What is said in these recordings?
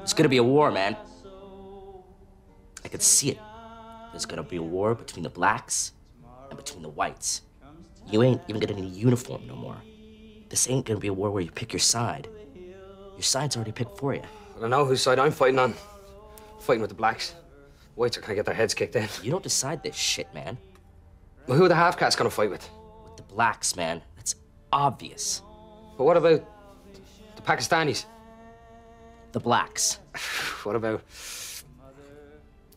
It's gonna be a war, man. I could see it. There's gonna be a war between the blacks and between the whites. You ain't even gonna need a uniform no more. This ain't gonna be a war where you pick your side. Your side's already picked for you. I don't know whose side I'm fighting on. I'm fighting with the blacks. Whites are gonna get their heads kicked in. You don't decide this shit, man. Well, who are the half-cats gonna fight with? With the blacks, man. That's obvious. But what about the Pakistanis? The blacks. What about...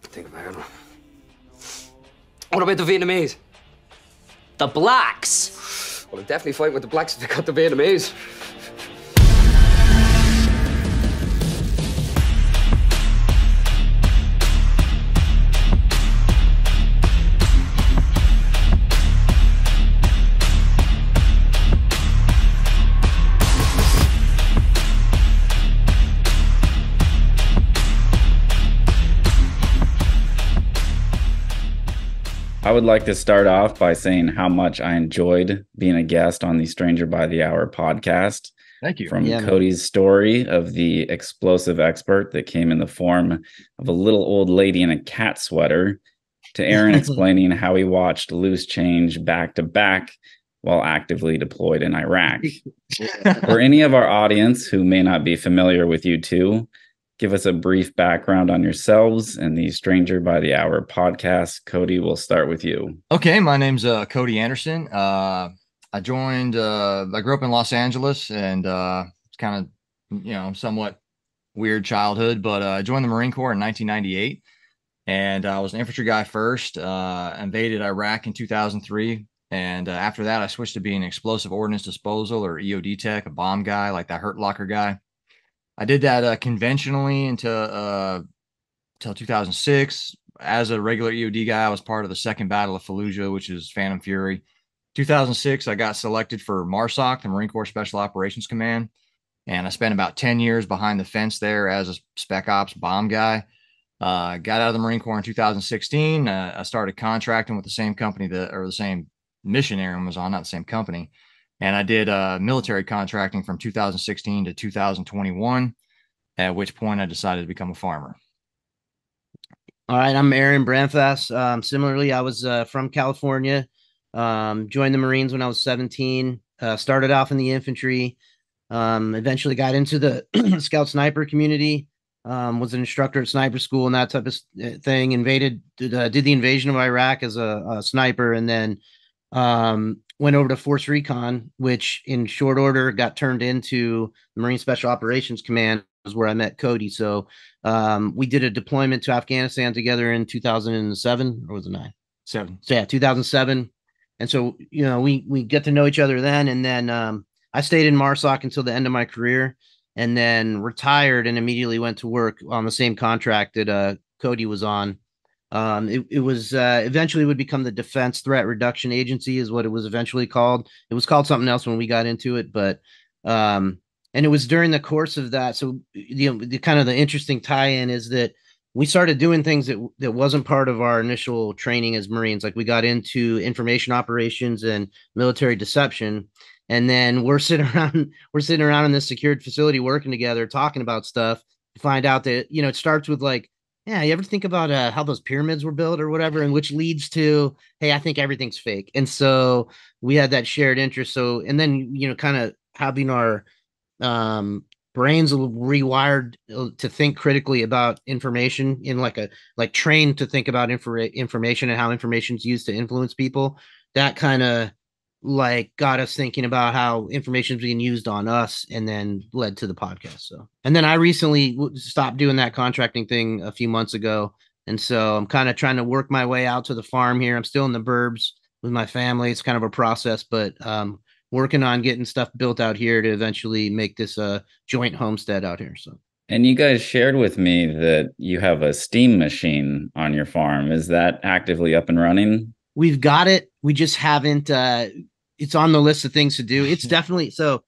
Think about it. What about the Vietnamese? The blacks! Well, I'm definitely fighting with the blacks if they got the Vietnamese. I would like to start off by saying how much I enjoyed being a guest on the Stranger by the Hour podcast. Thank you. From Cody's story of the explosive expert that came in the form of a little old lady in a cat sweater to Aaron explaining how he watched Loose Change back to back while actively deployed in Iraq. For any of our audience who may not be familiar with you two, give us a brief background on yourselves and the Stranger by the Hour podcast. Cody, we'll start with you. Okay, my name's Cody Anderson. I grew up in Los Angeles, and it's kind of, somewhat weird childhood, but I joined the Marine Corps in 1998, and I was an infantry guy first, invaded Iraq in 2003. And after that, I switched to being an explosive ordnance disposal or EOD tech, a bomb guy, like that hurt locker guy. I did that conventionally until 2006. As a regular EOD guy, I was part of the Second Battle of Fallujah, which is Phantom Fury. 2006, I got selected for MARSOC, the Marine Corps Special Operations Command, and I spent about 10 years behind the fence there as a spec ops bomb guy. Got out of the Marine Corps in 2016. I started contracting with the same company the same mission Aaron was on, not the same company. And I did military contracting from 2016 to 2021, at which point I decided to become a farmer. All right, I'm Aaron Branfast. Similarly, I was from California, joined the Marines when I was 17, started off in the infantry, eventually got into the scout sniper community, was an instructor at sniper school and that type of thing, did the invasion of Iraq as a sniper, and then went over to Force Recon, which in short order got turned into the Marine Special Operations Command, is where I met Cody. So we did a deployment to Afghanistan together in 2007, or was it 9? 7. So yeah, 2007. And so, we get to know each other then. And then I stayed in MARSOC until the end of my career, and then retired and immediately went to work on the same contract that Cody was on. It was eventually would become the Defense Threat Reduction Agency, is what it was eventually called. It was called something else when we got into it, but and it was during the course of that. So the kind of the interesting tie-in is that we started doing things that wasn't part of our initial training as Marines. Like we got into information operations and military deception, and then we're sitting around in this secured facility working together, talking about stuff. To find out that it starts with like, yeah, you ever think about how those pyramids were built or whatever, and which leads to, hey, I think everything's fake. And so we had that shared interest. So, and then, kind of having our brains rewired to think critically about information in trained to think about information and how information is used to influence people. That kind of got us thinking about how information is being used on us, and then led to the podcast. So, and then I recently stopped doing that contracting thing a few months ago. And so I'm kind of trying to work my way out to the farm here. I'm still in the burbs with my family. It's kind of a process, but working on getting stuff built out here to eventually make this a joint homestead out here. So, and you guys shared with me that you have a steam machine on your farm. Is that actively up and running? We've got it. We just haven't, it's on the list of things to do. It's definitely, so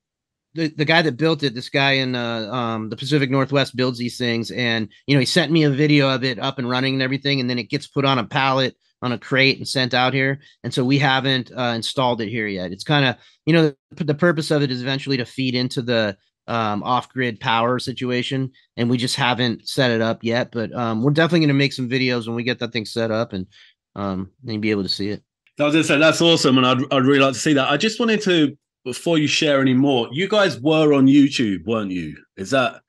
the guy that built it, this guy in the Pacific Northwest builds these things. And, he sent me a video of it up and running and everything. And then it gets put on a pallet, on a crate, and sent out here. And so we haven't installed it here yet. It's kind of, the purpose of it is eventually to feed into the off-grid power situation, and we just haven't set it up yet. But we're definitely going to make some videos when we get that thing set up, and then you'll be able to see it. I was going to say that's awesome, and I'd really like to see that. I just wanted to, before you share any more, you guys were on YouTube, weren't you? Is that,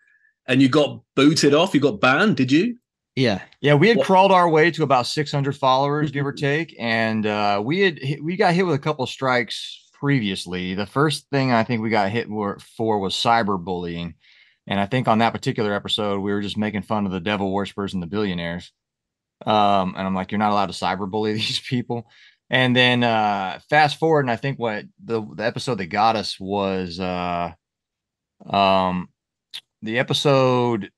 and you got booted off? You got banned? Did you? Yeah, we had crawled our way to about 600 followers, give or take, and we got hit with a couple strikes previously. The first thing I think we got hit for was cyberbullying, and I think on that particular episode we were just making fun of the devil worshippers and the billionaires. And I'm like, you're not allowed to cyberbully these people. And then fast forward, and I think what the episode that got us was the episode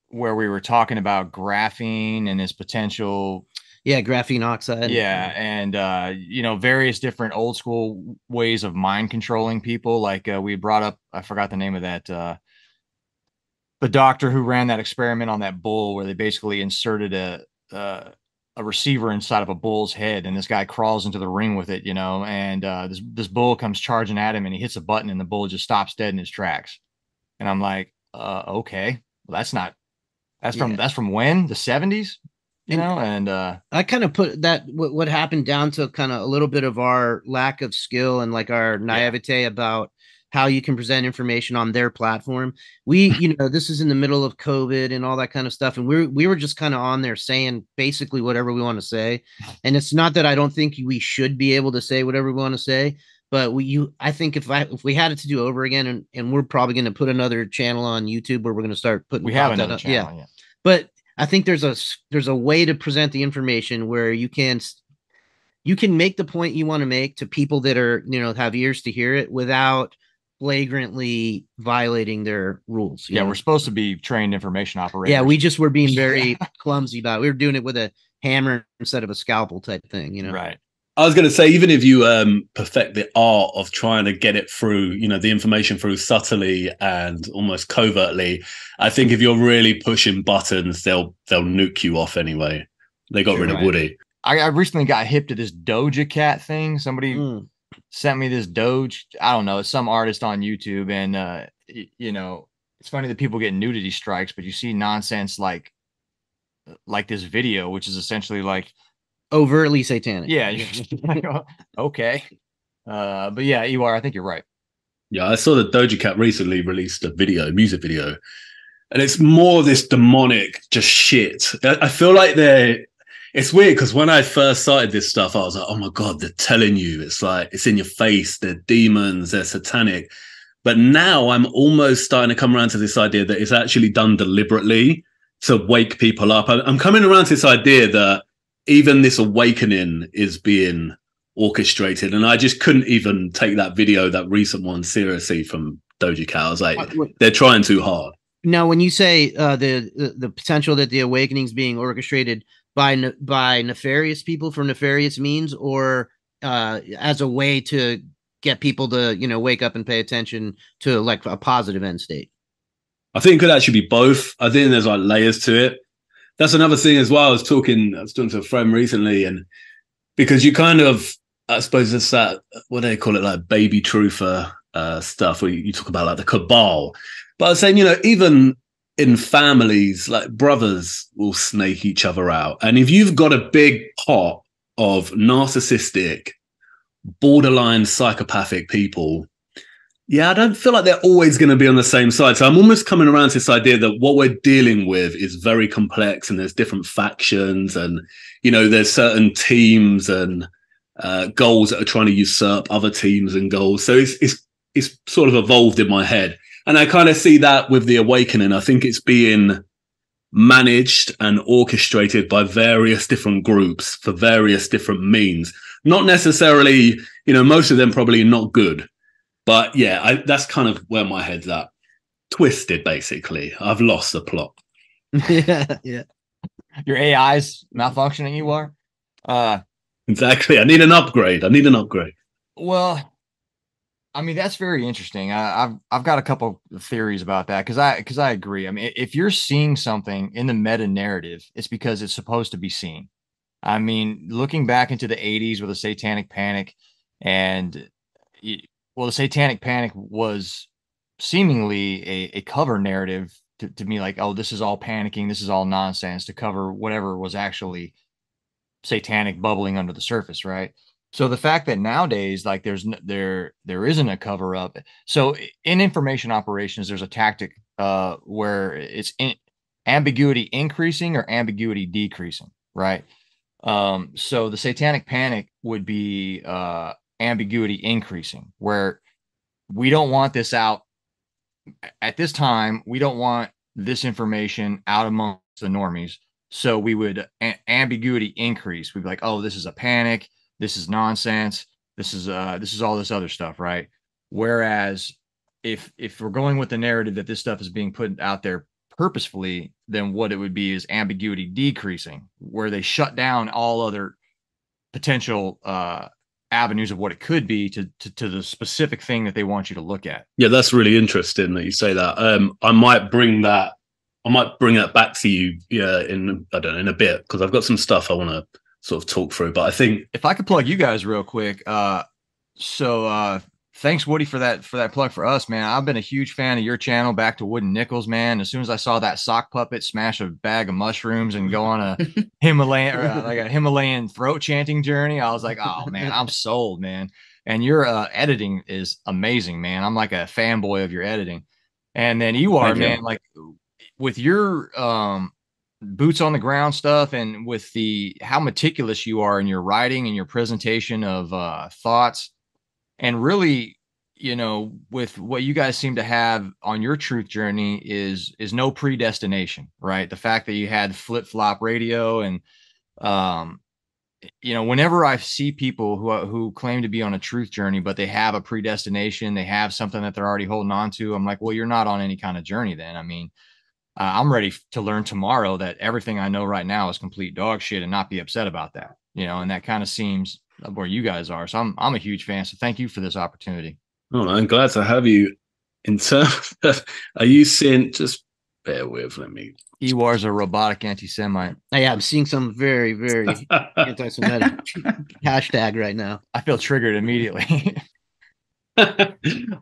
where we were talking about graphene and its potential. Yeah, graphene oxide. Yeah, and various different old school ways of mind controlling people. Like we brought up, I forgot the name of that. The doctor who ran that experiment on that bull, where they basically inserted a receiver inside of a bull's head, and this guy crawls into the ring with it, and this bull comes charging at him, and he hits a button, and the bull just stops dead in his tracks. And I'm like, okay, well, that's from when? The 70s, and I kind of put that what happened down to kind of a little bit of our lack of skill and like our naivete about how you can present information on their platform. We, this is in the middle of COVID and all that kind of stuff. And we were just kind of on there saying basically whatever we want to say. And it's not that I don't think we should be able to say whatever we want to say, but I think if we had it to do over again, and we're probably going to put another channel on YouTube where we're going to start putting, we have another channel. Yeah. But I think there's a way to present the information where you can make the point you want to make to people that are, have ears to hear it without flagrantly violating their rules. We're supposed to be trained information operators. Yeah, we just were being very clumsy about it. We were doing it with a hammer instead of a scalpel type thing, Right. I was going to say, even if you perfect the art of trying to get it through, the information through subtly and almost covertly, I think if you're really pushing buttons, they'll nuke you off anyway. They got rid of Woody. I recently got hip to this Doja Cat thing. Somebody sent me this Doge. I don't know. It's some artist on YouTube. And, it's funny that people get nudity strikes, but you see nonsense like this video, which is essentially like overtly satanic. Yeah. Okay. But yeah, I think you're right. Yeah, I saw that Doja Cat recently released a music video, and it's more of this demonic just shit. I feel like it's weird because when I first started this stuff, I was like, oh my God, they're telling you. It's like, it's in your face. They're demons. They're satanic. But now I'm almost starting to come around to this idea that it's actually done deliberately to wake people up. I'm coming around to this idea that even this awakening is being orchestrated. And I just couldn't even take that recent one seriously from Doja Cat. I was like, they're trying too hard. Now, when you say the potential that the awakening is being orchestrated by nefarious people for nefarious means, or as a way to get people to, wake up and pay attention to like a positive end state? I think it could actually be both. I think there's like layers to it. That's another thing as well. I was talking to a friend recently, and because you kind of, I suppose it's that, what do they call it, like baby truther stuff, where you talk about like the cabal. But I was saying, even in families, like brothers will snake each other out. And if you've got a big pot of narcissistic, borderline psychopathic people, I don't feel like they're always going to be on the same side. So I'm almost coming around to this idea that what we're dealing with is very complex, and there's different factions, and, there's certain teams and goals that are trying to usurp other teams and goals. So it's sort of evolved in my head. And I kind of see that with the awakening. I think it's being managed and orchestrated by various different groups for various different means. Not necessarily, most of them probably not good. But that's kind of where my head's at. Twisted, basically. I've lost the plot. Yeah. Your AI's malfunctioning, you are? Exactly. I need an upgrade. Well, I mean, that's very interesting. I've got a couple of theories about that because I agree. I mean, if you're seeing something in the meta narrative, it's because it's supposed to be seen. I mean, looking back into the 80s with the Satanic Panic, and the Satanic Panic was seemingly a cover narrative to me, like, oh, this is all panicking, this is all nonsense, to cover whatever was actually satanic bubbling under the surface, right? So the fact that nowadays, like, there isn't a cover up. So in information operations, there's a tactic where it's ambiguity increasing or ambiguity decreasing, right? So the satanic panic would be ambiguity increasing, where we don't want this out at this time. We don't want this information out amongst the normies. So we would ambiguity increase. We'd be like, oh, this is a panic. This is nonsense. This is all this other stuff, right? Whereas if we're going with the narrative that this stuff is being put out there purposefully, then what it would be is ambiguity decreasing, where they shut down all other potential avenues of what it could be to the specific thing that they want you to look at. Yeah, that's really interesting that you say that. I might bring that back to you, yeah, in a bit, because I've got some stuff I want to sort of talk through. But I think if I could plug you guys real quick, thanks, Woody, for that plug for us, man. I've been a huge fan of your channel, Back to Wooden Nickels, man. As soon as I saw that sock puppet smash a bag of mushrooms and go on a Himalayan throat chanting journey, I was like, oh man, I'm sold, man. And your editing is amazing, man. I'm like a fanboy of your editing. And then you are, man, like with your boots on the ground stuff, and with how meticulous you are in your writing and your presentation of thoughts. And really, with what you guys seem to have on your truth journey is no predestination, right? The fact that you had flip-flop radio, and whenever I see people who claim to be on a truth journey, but they have a predestination, they have something that they're already holding on to, I'm like, well, you're not on any kind of journey then. I mean, I'm ready to learn tomorrow that everything I know right now is complete dog shit, and not be upset about that, and that kind of seems where you guys are. So I'm a huge fan. So thank you for this opportunity. Oh, I'm glad to have you. In terms of, are you seeing, just bear with, let me. Ewar's a robotic anti-Semite. Yeah, I'm seeing some very, very anti-Semitic hashtag right now. I feel triggered immediately. I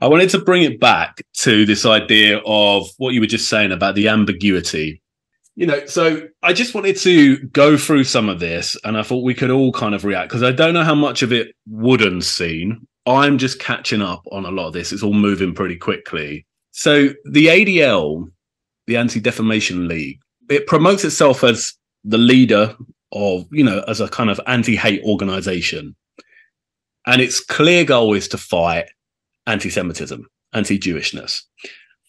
wanted to bring it back to this idea of what you were just saying about the ambiguity. So I just wanted to go through some of this, and I thought we could all kind of react, because I don't know how much of it Wooden's seen. I'm just catching up on a lot of this. It's all moving pretty quickly. So the ADL, the Anti-Defamation League, it promotes itself as the leader of, as a kind of anti-hate organization. And its clear goal is to fight anti-Semitism, anti-Jewishness.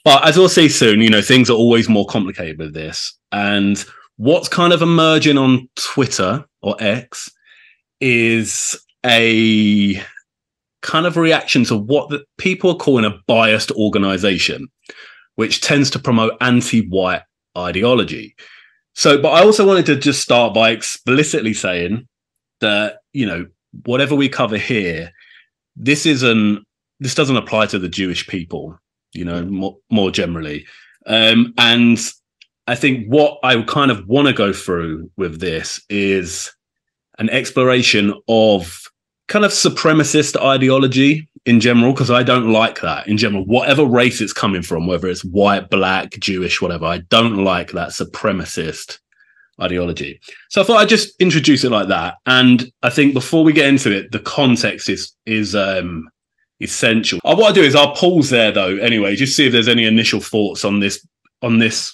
But as we'll see soon, things are always more complicated with this. And what's kind of emerging on Twitter or X is a kind of reaction to what the people are calling a biased organization, which tends to promote anti-white ideology. So, but I also wanted to just start by explicitly saying that, whatever we cover here, this doesn't apply to the Jewish people, more generally. And I think what I kind of want to go through with this is an exploration of kind of supremacist ideology in general, because I don't like that in general, whatever race it's coming from, whether it's white, black, Jewish, whatever. I don't like that supremacist ideology. So I thought I'd just introduce it like that. And I think before we get into it, the context is essential. What I'll do is I'll pause there though, anyway, just see if there's any initial thoughts on this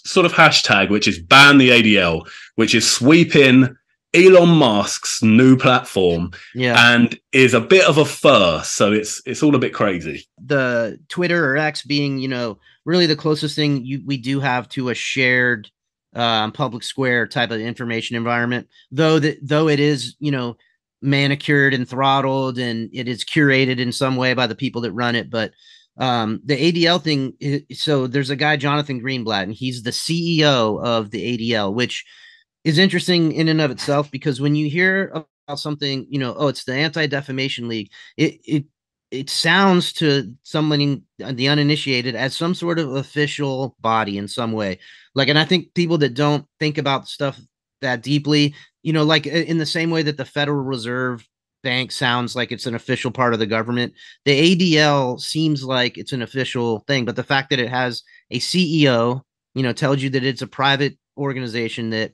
sort of hashtag, which is ban the ADL, which is sweeping Elon Musk's new platform, and is a bit of a first. So it's all a bit crazy. The Twitter or X being, really the closest thing we do have to a shared public square type of information environment, though it is, manicured and throttled, and it is curated in some way by the people that run it. But the ADL thing, so there's a guy, Jonathan Greenblatt, and he's the CEO of the ADL, which is interesting in and of itself, because when you hear about something, it's the Anti-Defamation League, it sounds to someone, the uninitiated, as some sort of official body in some way. And I think people that don't think about stuff that deeply, like in the same way that the Federal Reserve Bank sounds like it's an official part of the government. The ADL seems like it's an official thing, but the fact that it has a CEO, tells you that it's a private organization, that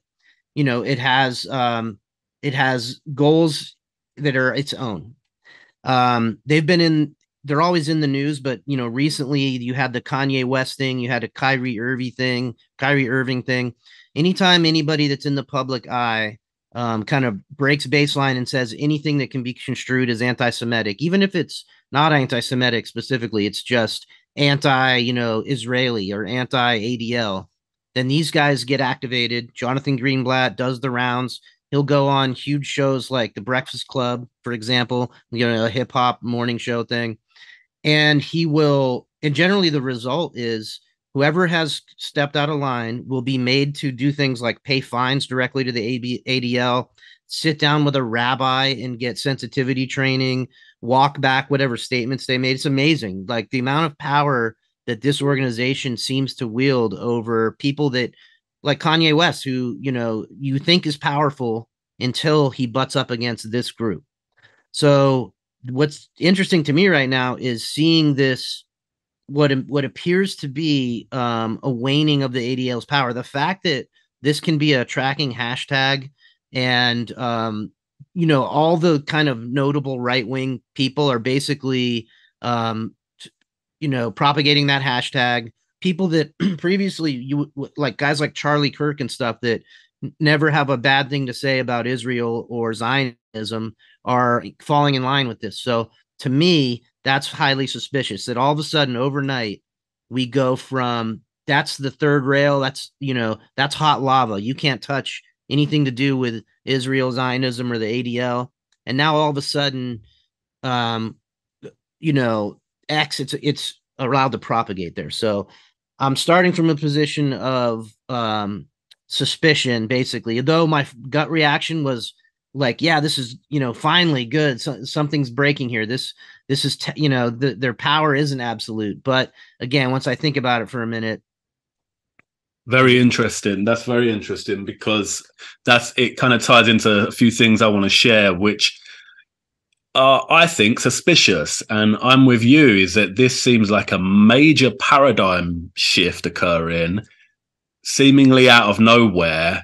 it has goals that are its own. They're always in the news, but recently you had the Kanye West thing, you had a Kyrie Irving thing. Anytime anybody that's in the public eye kind of breaks baseline and says anything that can be construed as anti-Semitic, even if it's not anti-Semitic specifically, it's just anti-Israeli or anti-ADL, then these guys get activated. Jonathan Greenblatt does the rounds. He'll go on huge shows like The Breakfast Club, for example, a hip hop morning show thing. And and generally the result is whoever has stepped out of line will be made to do things like pay fines directly to the ADL, sit down with a rabbi and get sensitivity training, walk back whatever statements they made. It's amazing. Like the amount of power that this organization seems to wield over people that, like Kanye West, who, you think is powerful until he butts up against this group. So what's interesting to me right now is seeing this, what appears to be a waning of the ADL's power. The fact that this can be a tracking hashtag, and all the kind of notable right-wing people are basically propagating that hashtag. People that previously like guys like Charlie Kirk and stuff that never have a bad thing to say about Israel or Zionism are falling in line with this. So to me, that's highly suspicious that all of a sudden overnight we go from that's the third rail, that's hot lava. You can't touch anything to do with Israel, Zionism, or the ADL. And now all of a sudden, X, it's allowed to propagate there. So I'm starting from a position of suspicion, basically, though my gut reaction was like, yeah, this is, finally good. So, something's breaking here. This is, their power isn't absolute. But again, once I think about it for a minute. Very interesting. That's very interesting because it kind of ties into a few things I want to share, which are, I think, suspicious. And I'm with you, is that this seems like a major paradigm shift occurring, seemingly out of nowhere.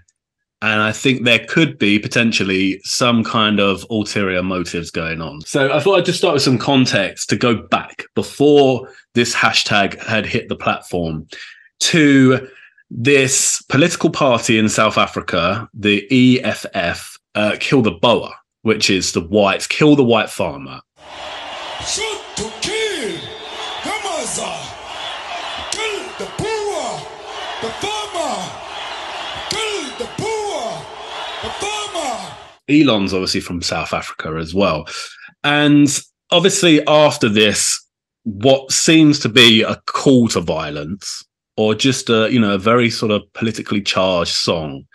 And I think there could be potentially some kind of ulterior motives going on. So I thought I'd just start with some context to go back before this hashtag had hit the platform to this political party in South Africa, the EFF, Kill the Boer, which is the whites, kill the white farmer. Shoot to kill, Hamaza, kill the poor, the farmer, kill the poor, the farmer. Elon's obviously from South Africa as well. And obviously after this, what seems to be a call to violence, or just a very sort of politically charged song,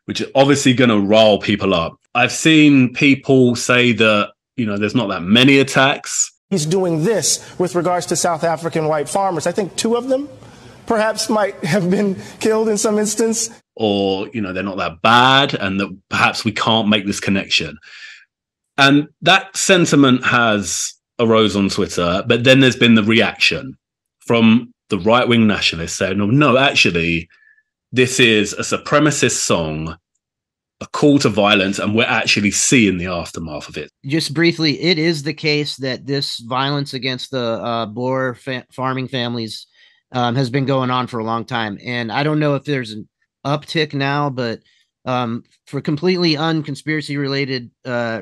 which is obviously going to rile people up. I've seen people say that, there's not that many attacks. He's doing this with regards to South African white farmers. I think 2 of them perhaps might have been killed in some instance. Or, they're not that bad, and that perhaps we can't make this connection. And that sentiment has arose on Twitter, but then there's been the reaction from the right-wing nationalists saying, no, actually, this is a supremacist song, a call to violence, and we're actually seeing the aftermath of it. Just briefly, it is the case that this violence against the Boer farming families has been going on for a long time. And I don't know if there's an uptick now, but for completely unconspiracy related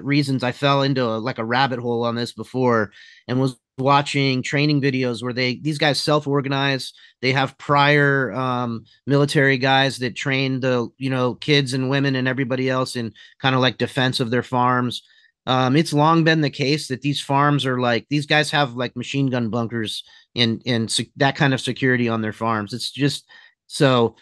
reasons, I fell into a rabbit hole on this before and was watching training videos where these guys self-organize. They have prior military guys that train the kids and women and everybody else in kind of like defense of their farms. It's long been the case that these farms are these guys have like machine gun bunkers and that kind of security on their farms. It's just so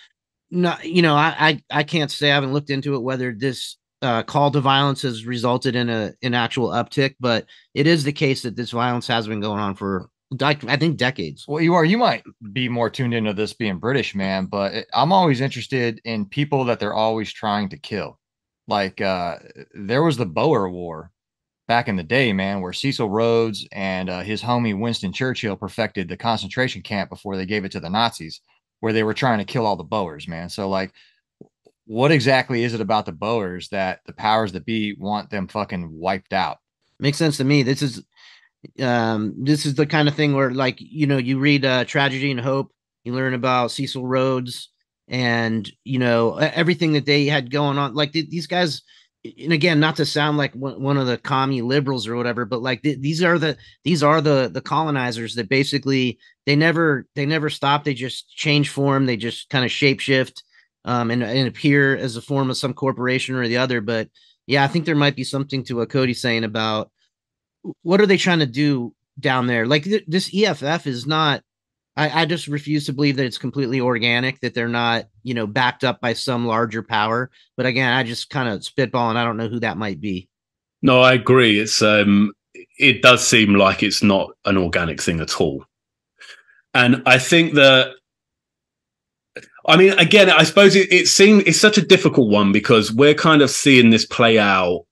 not, I can't say, I haven't looked into it whether this call to violence has resulted in an actual uptick, but it is the case that this violence has been going on for, I think, decades. Well, you might be more tuned into this being British, man, but I'm always interested in people that they're always trying to kill. Like there was the Boer War back in the day, man, where Cecil Rhodes and his homie Winston Churchill perfected the concentration camp before they gave it to the Nazis, where they were trying to kill all the Boers, man. So like, what exactly is it about the Boers that the powers that be want them fucking wiped out? Makes sense to me. This is the kind of thing where, like, you read Tragedy and Hope, you learn about Cecil Rhodes and everything that they had going on. Like these guys, and again, not to sound like one of the commie liberals or whatever, but like these are the colonizers that basically they never stop. They just change form. They just kind of shapeshift and appear as a form of some corporation or the other. But yeah, I think there might be something to what Cody's saying about what are they trying to do down there. Like this EFF is not. I just refuse to believe that it's completely organic, that they're not, backed up by some larger power. But again, I just kind of spitball, and I don't know who that might be. No, I agree. It does seem like it's not an organic thing at all. And I think that, I mean, again, I suppose it's such a difficult one because we're kind of seeing this play out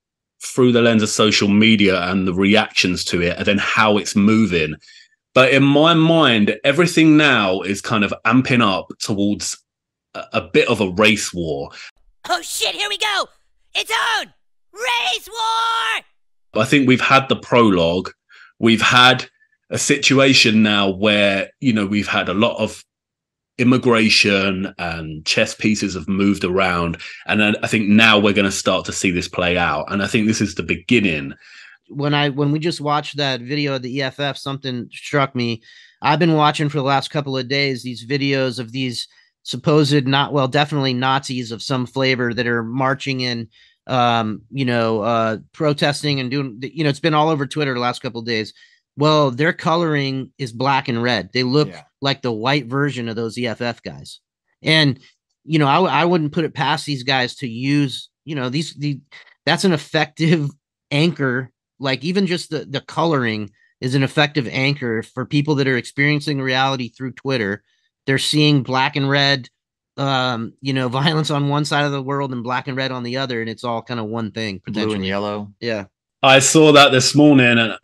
through the lens of social media and the reactions to it and then how it's moving. But in my mind, everything now is kind of amping up towards a bit of a race war. Oh shit, here we go! It's on! Race war! I think we've had the prologue. We've had a situation now where, we've had a lot of immigration and chess pieces have moved around. And I think now we're going to start to see this play out. And I think this is the beginning. When we just watched that video of the EFF, something struck me. I've been watching for the last couple of days these videos of these supposed definitely Nazis of some flavor that are marching in, protesting and doing, it's been all over Twitter the last couple of days. Well, their coloring is black and red. They look like the white version of those EFF guys. And, I wouldn't put it past these guys to use, that's an effective anchor. Like even just the coloring is an effective anchor for people that are experiencing reality through Twitter. They're seeing black and red, violence on one side of the world and black and red on the other. And it's all kind of one thing. Blue and yellow. Yeah. I saw that this morning and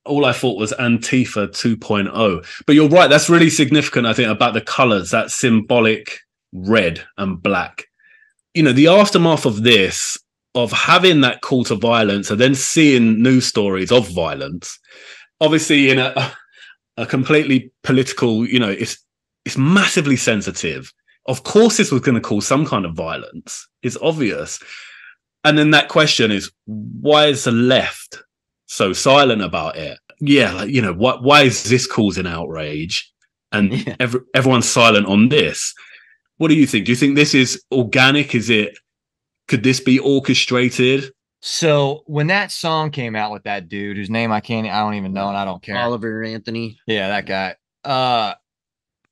all I thought was Antifa 2.0. But you're right. That's really significant, I think, about the colors, that symbolic red and black. The aftermath of this, of having that call to violence and then seeing news stories of violence, obviously in a completely political, it's massively sensitive. Of course, this was going to cause some kind of violence. It's obvious. And then that question is, why is the left so silent about it? Yeah, why is this causing outrage? And everyone's silent on this. What do you think? Do you think this is organic? Could this be orchestrated? So when that song came out with that dude whose name I don't even know and I don't care. Oliver Anthony. Yeah, that guy.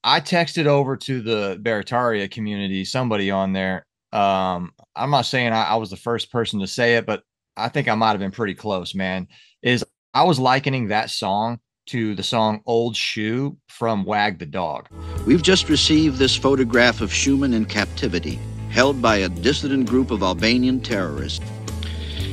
I texted over to the Barataria community, somebody on there. I'm not saying I was the first person to say it, but I think I might have been pretty close, man. I was likening that song to the song Old Shoe from Wag the Dog. We've just received this photograph of Schumann in captivity, held by a dissident group of Albanian terrorists.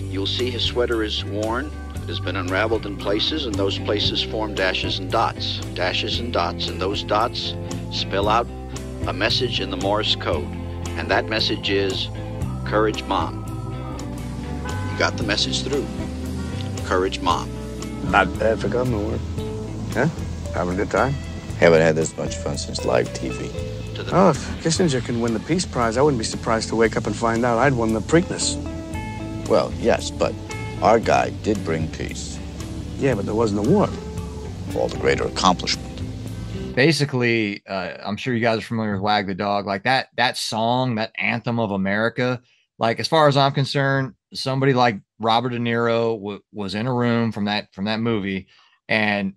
You'll see his sweater is worn. It has been unraveled in places, and those places form dashes and dots. Dashes and dots, and those dots spell out a message in the Morse code. And that message is, Courage, Mom. You got the message through. Courage, Mom. Not bad for government work. Huh? Having a good time? Haven't had this much fun since live TV. Oh, if Kissinger can win the Peace Prize, I wouldn't be surprised to wake up and find out I'd won the Preakness. Well, yes, but our guy did bring peace. Yeah, but there wasn't a war. All the greater accomplishment. Basically, I'm sure you guys are familiar with Wag the Dog. Like that song, that anthem of America. Like, as far as I'm concerned, somebody like Robert De Niro was in a room from that movie, and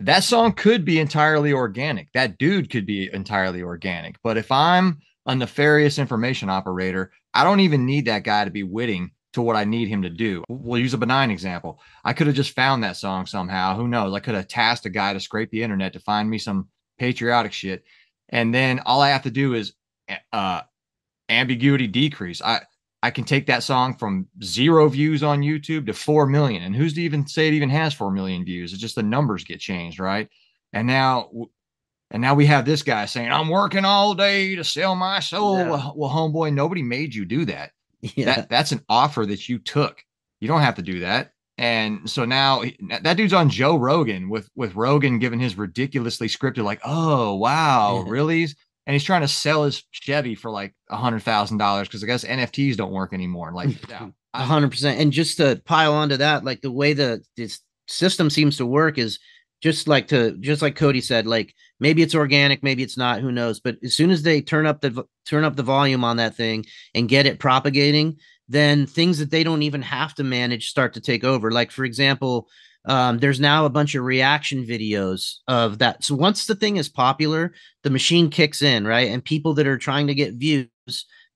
that song could be entirely organic. That dude could be entirely organic. But if I'm a nefarious information operator, I don't even need that guy to be witting to what I need him to do. We'll use a benign example. I could have just found that song somehow. Who knows? I could have tasked a guy to scrape the internet to find me some patriotic shit. And then all I have to do is ambiguity decrease. I can take that song from 0 views on YouTube to 4 million. And who's to even say it even has 4 million views? It's just the numbers get changed, right? And now we have this guy saying, I'm working all day to sell my soul. Yeah. Well, homeboy, nobody made you do that. Yeah. That's an offer that you took. You don't have to do that. And so now that dude's on Joe Rogan with Rogan giving his ridiculously scripted, like, oh, wow, really? And he's trying to sell his Chevy for like $100,000 because I guess NFTs don't work anymore. Like, yeah, 100%. And just to pile onto that, like the way this system seems to work is just like Cody said, like maybe it's organic, maybe it's not, who knows? But as soon as they turn up the volume on that thing and get it propagating, then things that they don't even have to manage start to take over. Like, for example, there's now a bunch of reaction videos of that. So once the thing is popular, the machine kicks in, right? And people that are trying to get views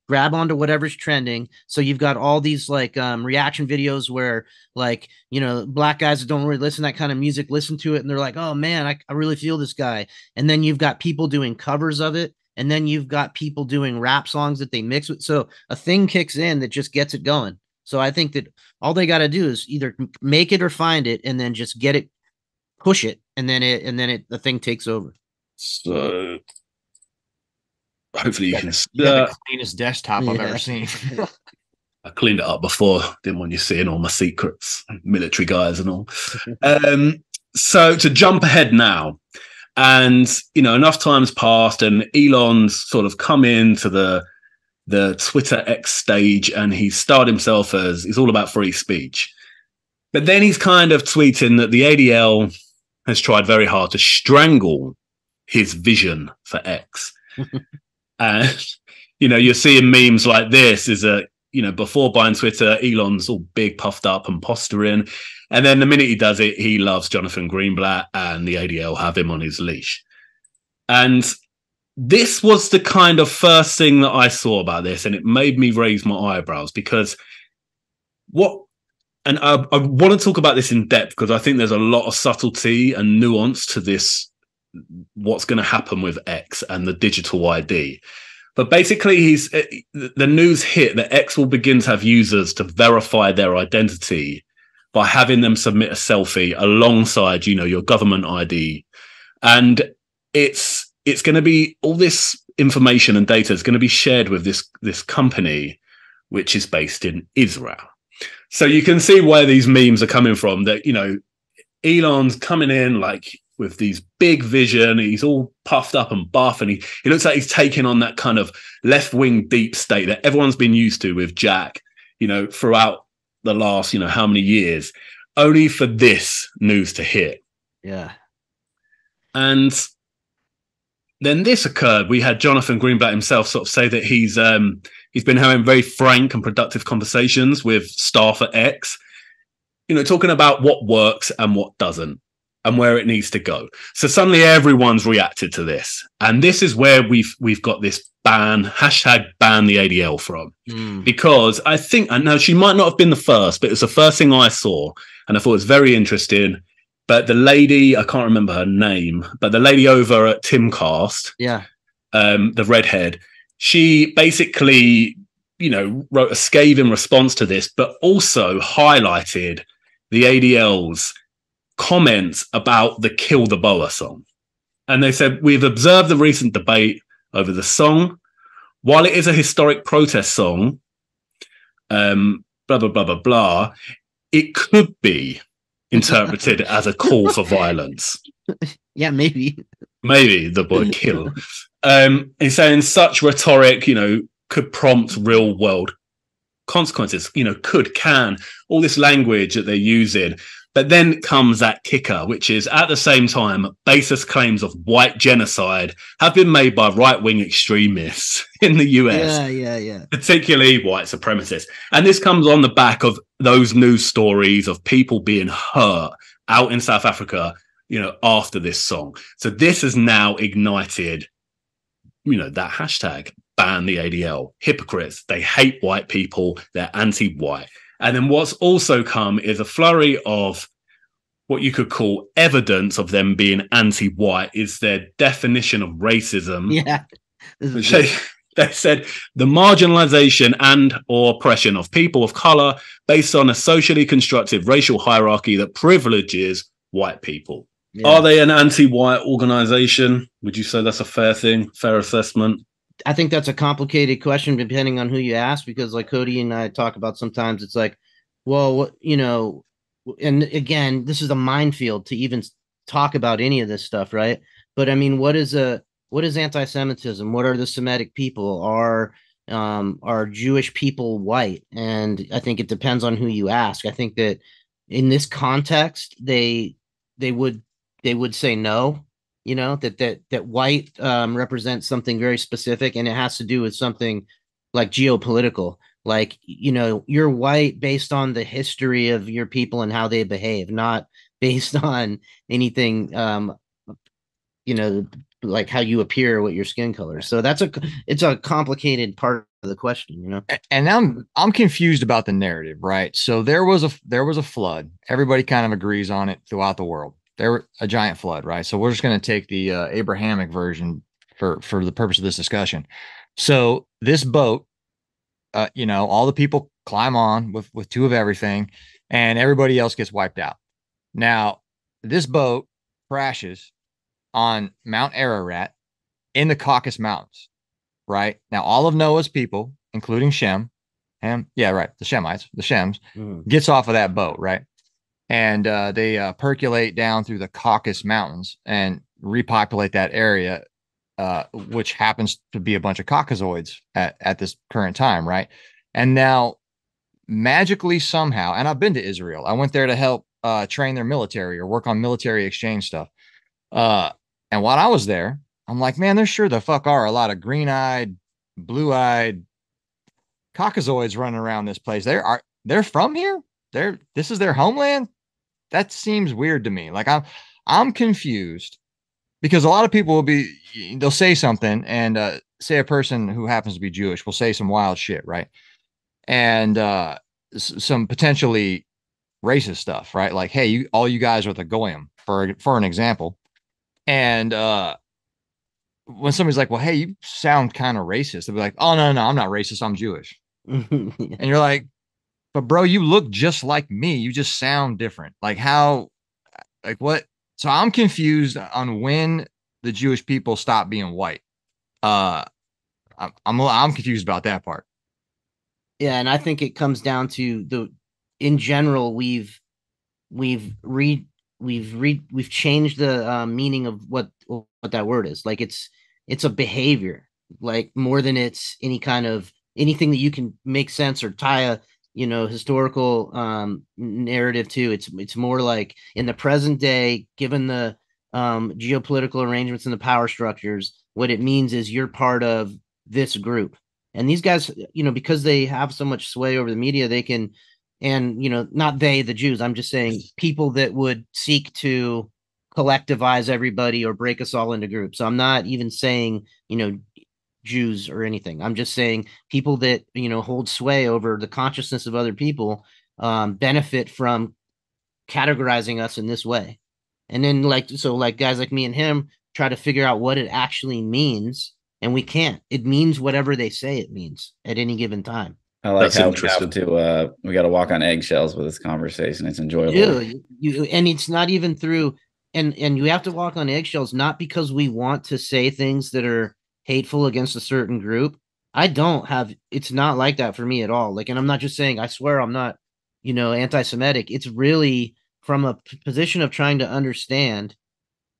grab onto whatever's trending. So you've got all these like reaction videos where, like, black guys that don't really listen to that kind of music listen to it and they're like, oh man, I really feel this guy. And then you've got people doing covers of it. And then you've got people doing rap songs that they mix with. So a thing kicks in that just gets it going. So I think that all they got to do is either make it or find it, and then just get it, push it, and then the thing takes over. So hopefully you can. The cleanest desktop I've ever seen. I cleaned it up before. Didn't want you seeing all my secrets, military guys and all. So to jump ahead now. And, enough time's passed and Elon's sort of come into the Twitter X stage and he's starred himself as he's all about free speech. But then he's kind of tweeting that the ADL has tried very hard to strangle his vision for X. And, you're seeing memes like this is that, before buying Twitter, Elon's all big, puffed up and posturing. And then the minute he does it, he loves Jonathan Greenblatt and the ADL have him on his leash. And this was the kind of first thing that I saw about this, and it made me raise my eyebrows because and I want to talk about this in depth because I think there's a lot of subtlety and nuance to this, what's going to happen with X and the digital ID. But basically, the news hit that X will begin to have users to verify their identity by having them submit a selfie alongside, your government ID. And it's going to be, all this information and data is going to be shared with this company, which is based in Israel. So you can see where these memes are coming from, that, Elon's coming in like with these big vision. He's all puffed up and buff, and he looks like he's taking on that kind of left-wing deep state that everyone's been used to with Jack, throughout the last, how many years, only for this news to hit. Yeah. And then this occurred. We had Jonathan Greenblatt himself sort of say that he's been having very frank and productive conversations with staff at X, talking about what works and what doesn't and where it needs to go. So suddenly everyone's reacted to this. And this is where we've got this hashtag ban the ADL from. Because I know she might not have been the first, but it was the first thing I saw. And I thought it was very interesting. But the lady, I can't remember her name, but the lady over at Timcast, the redhead, she basically, wrote a scathing response to this, but also highlighted the ADL's comments about the Kill the Boa song. And they said, we've observed the recent debate over the song. While it is a historic protest song, blah, blah, blah, blah, blah, it could be interpreted as a call for violence. Yeah, maybe. Maybe the word kill. He's saying such rhetoric, could prompt real world consequences, can, all this language that they're using. But then comes that kicker, which is at the same time, baseless claims of white genocide have been made by right-wing extremists in the US. Yeah. Particularly white supremacists. And this comes on the back of those news stories of people being hurt out in South Africa, after this song. So this has now ignited, that hashtag, ban the ADL. Hypocrites. They hate white people. They're anti-white. And then what's also come is a flurry of what you could call evidence of them being anti-white is their definition of racism. Yeah. They said the marginalization and or oppression of people of color based on a socially constructed racial hierarchy that privileges white people. Yeah. Are they an anti-white organization? Would you say that's a fair thing, fair assessment? I think that's a complicated question depending on who you ask, because like Cody and I talk about sometimes, it's like, well, you know, and again, this is a minefield to even talk about any of this stuff, right? But I mean, what is anti-Semitism? What are the Semitic people? Are Jewish people white? And I think it depends on who you ask. I think that in this context, they would say no. You know, that white represents something very specific, and it has to do with something like geopolitical. Like, you know, you're white based on the history of your people and how they behave, not based on anything, you know, like how you appear, what your skin color. So it's a complicated part of the question, you know. And I'm confused about the narrative, right? So there was a flood. Everybody kind of agrees on it throughout the world. There a giant flood, right? So we're just going to take the Abrahamic version for the purpose of this discussion. So this boat, you know, all the people climb on with two of everything, and everybody else gets wiped out. Now, this boat crashes on Mount Ararat in the Caucasus Mountains, right? Now, all of Noah's people, including Shem, the Shemites, the Shems, gets off of that boat, right? And they percolate down through the Caucasus Mountains and repopulate that area, which happens to be a bunch of Caucasoids at this current time, right? And now, magically somehow, and I've been to Israel. I went there to help train their military or work on military exchange stuff. And while I was there, I'm like, man, there sure the fuck are a lot of green-eyed, blue-eyed Caucasoids running around this place. They're from here? This is their homeland? That seems weird to me. Like I'm confused, because a lot of people they'll say something, and say a person who happens to be Jewish will say some wild shit, right? And some potentially racist stuff, right? Like, hey, all you guys are the goyim, for an example. And when somebody's like, well, hey, you sound kind of racist, they'll be like, oh, no, I'm not racist, I'm Jewish. And you're like, but bro, you look just like me. You just sound different. Like how, like what? So I'm confused on when the Jewish people stop being white. I'm confused about that part. Yeah, and I think it comes down to in general, we've changed the meaning of what that word is. Like it's a behavior, like more than it's any kind of anything that you can make sense or tie a historical narrative to. It's more like in the present day, given the geopolitical arrangements and the power structures, what it means is you're part of this group. And these guys, because they have so much sway over the media, they can, and not they, the Jews, I'm just saying people that would seek to collectivize everybody or break us all into groups. So I'm not even saying, Jews or anything. I'm just saying people that, hold sway over the consciousness of other people benefit from categorizing us in this way. And then like guys like me and him try to figure out what it actually means. And we can't. It means whatever they say it means at any given time. I like how we have to we got to walk on eggshells with this conversation. It's enjoyable. And it's not even through and you have to walk on eggshells, not because we want to say things that are hateful against a certain group. It's not like that for me at all. Like, and I'm not just saying, I swear I'm not, anti-Semitic. It's really from a position of trying to understand.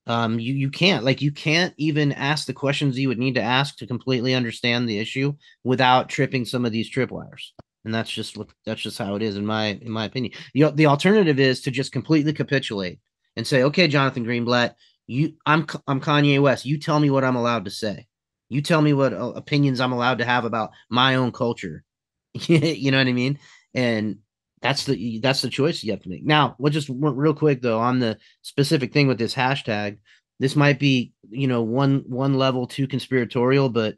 You can't even ask the questions you would need to ask to completely understand the issue without tripping some of these tripwires. And that's just how it is in my opinion. The alternative is to just completely capitulate and say, okay, Jonathan Greenblatt, I'm Kanye West. You tell me what I'm allowed to say. You tell me what opinions I'm allowed to have about my own culture. You know what I mean? And that's the choice you have to make. Now, just real quick though, on the specific thing with this hashtag, this might be, one level too conspiratorial, but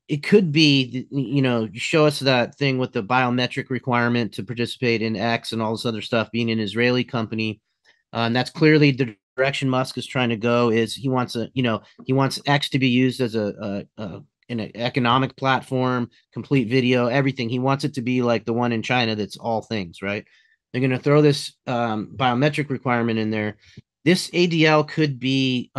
it could be, show us that thing with the biometric requirement to participate in X and all this other stuff being an Israeli company. And that's clearly the direction Musk is trying to go. Is he wants X to be used as a an economic platform, complete video, everything. He wants it to be like the one in China that's all things, right? They're going to throw this biometric requirement in there. This ADL could be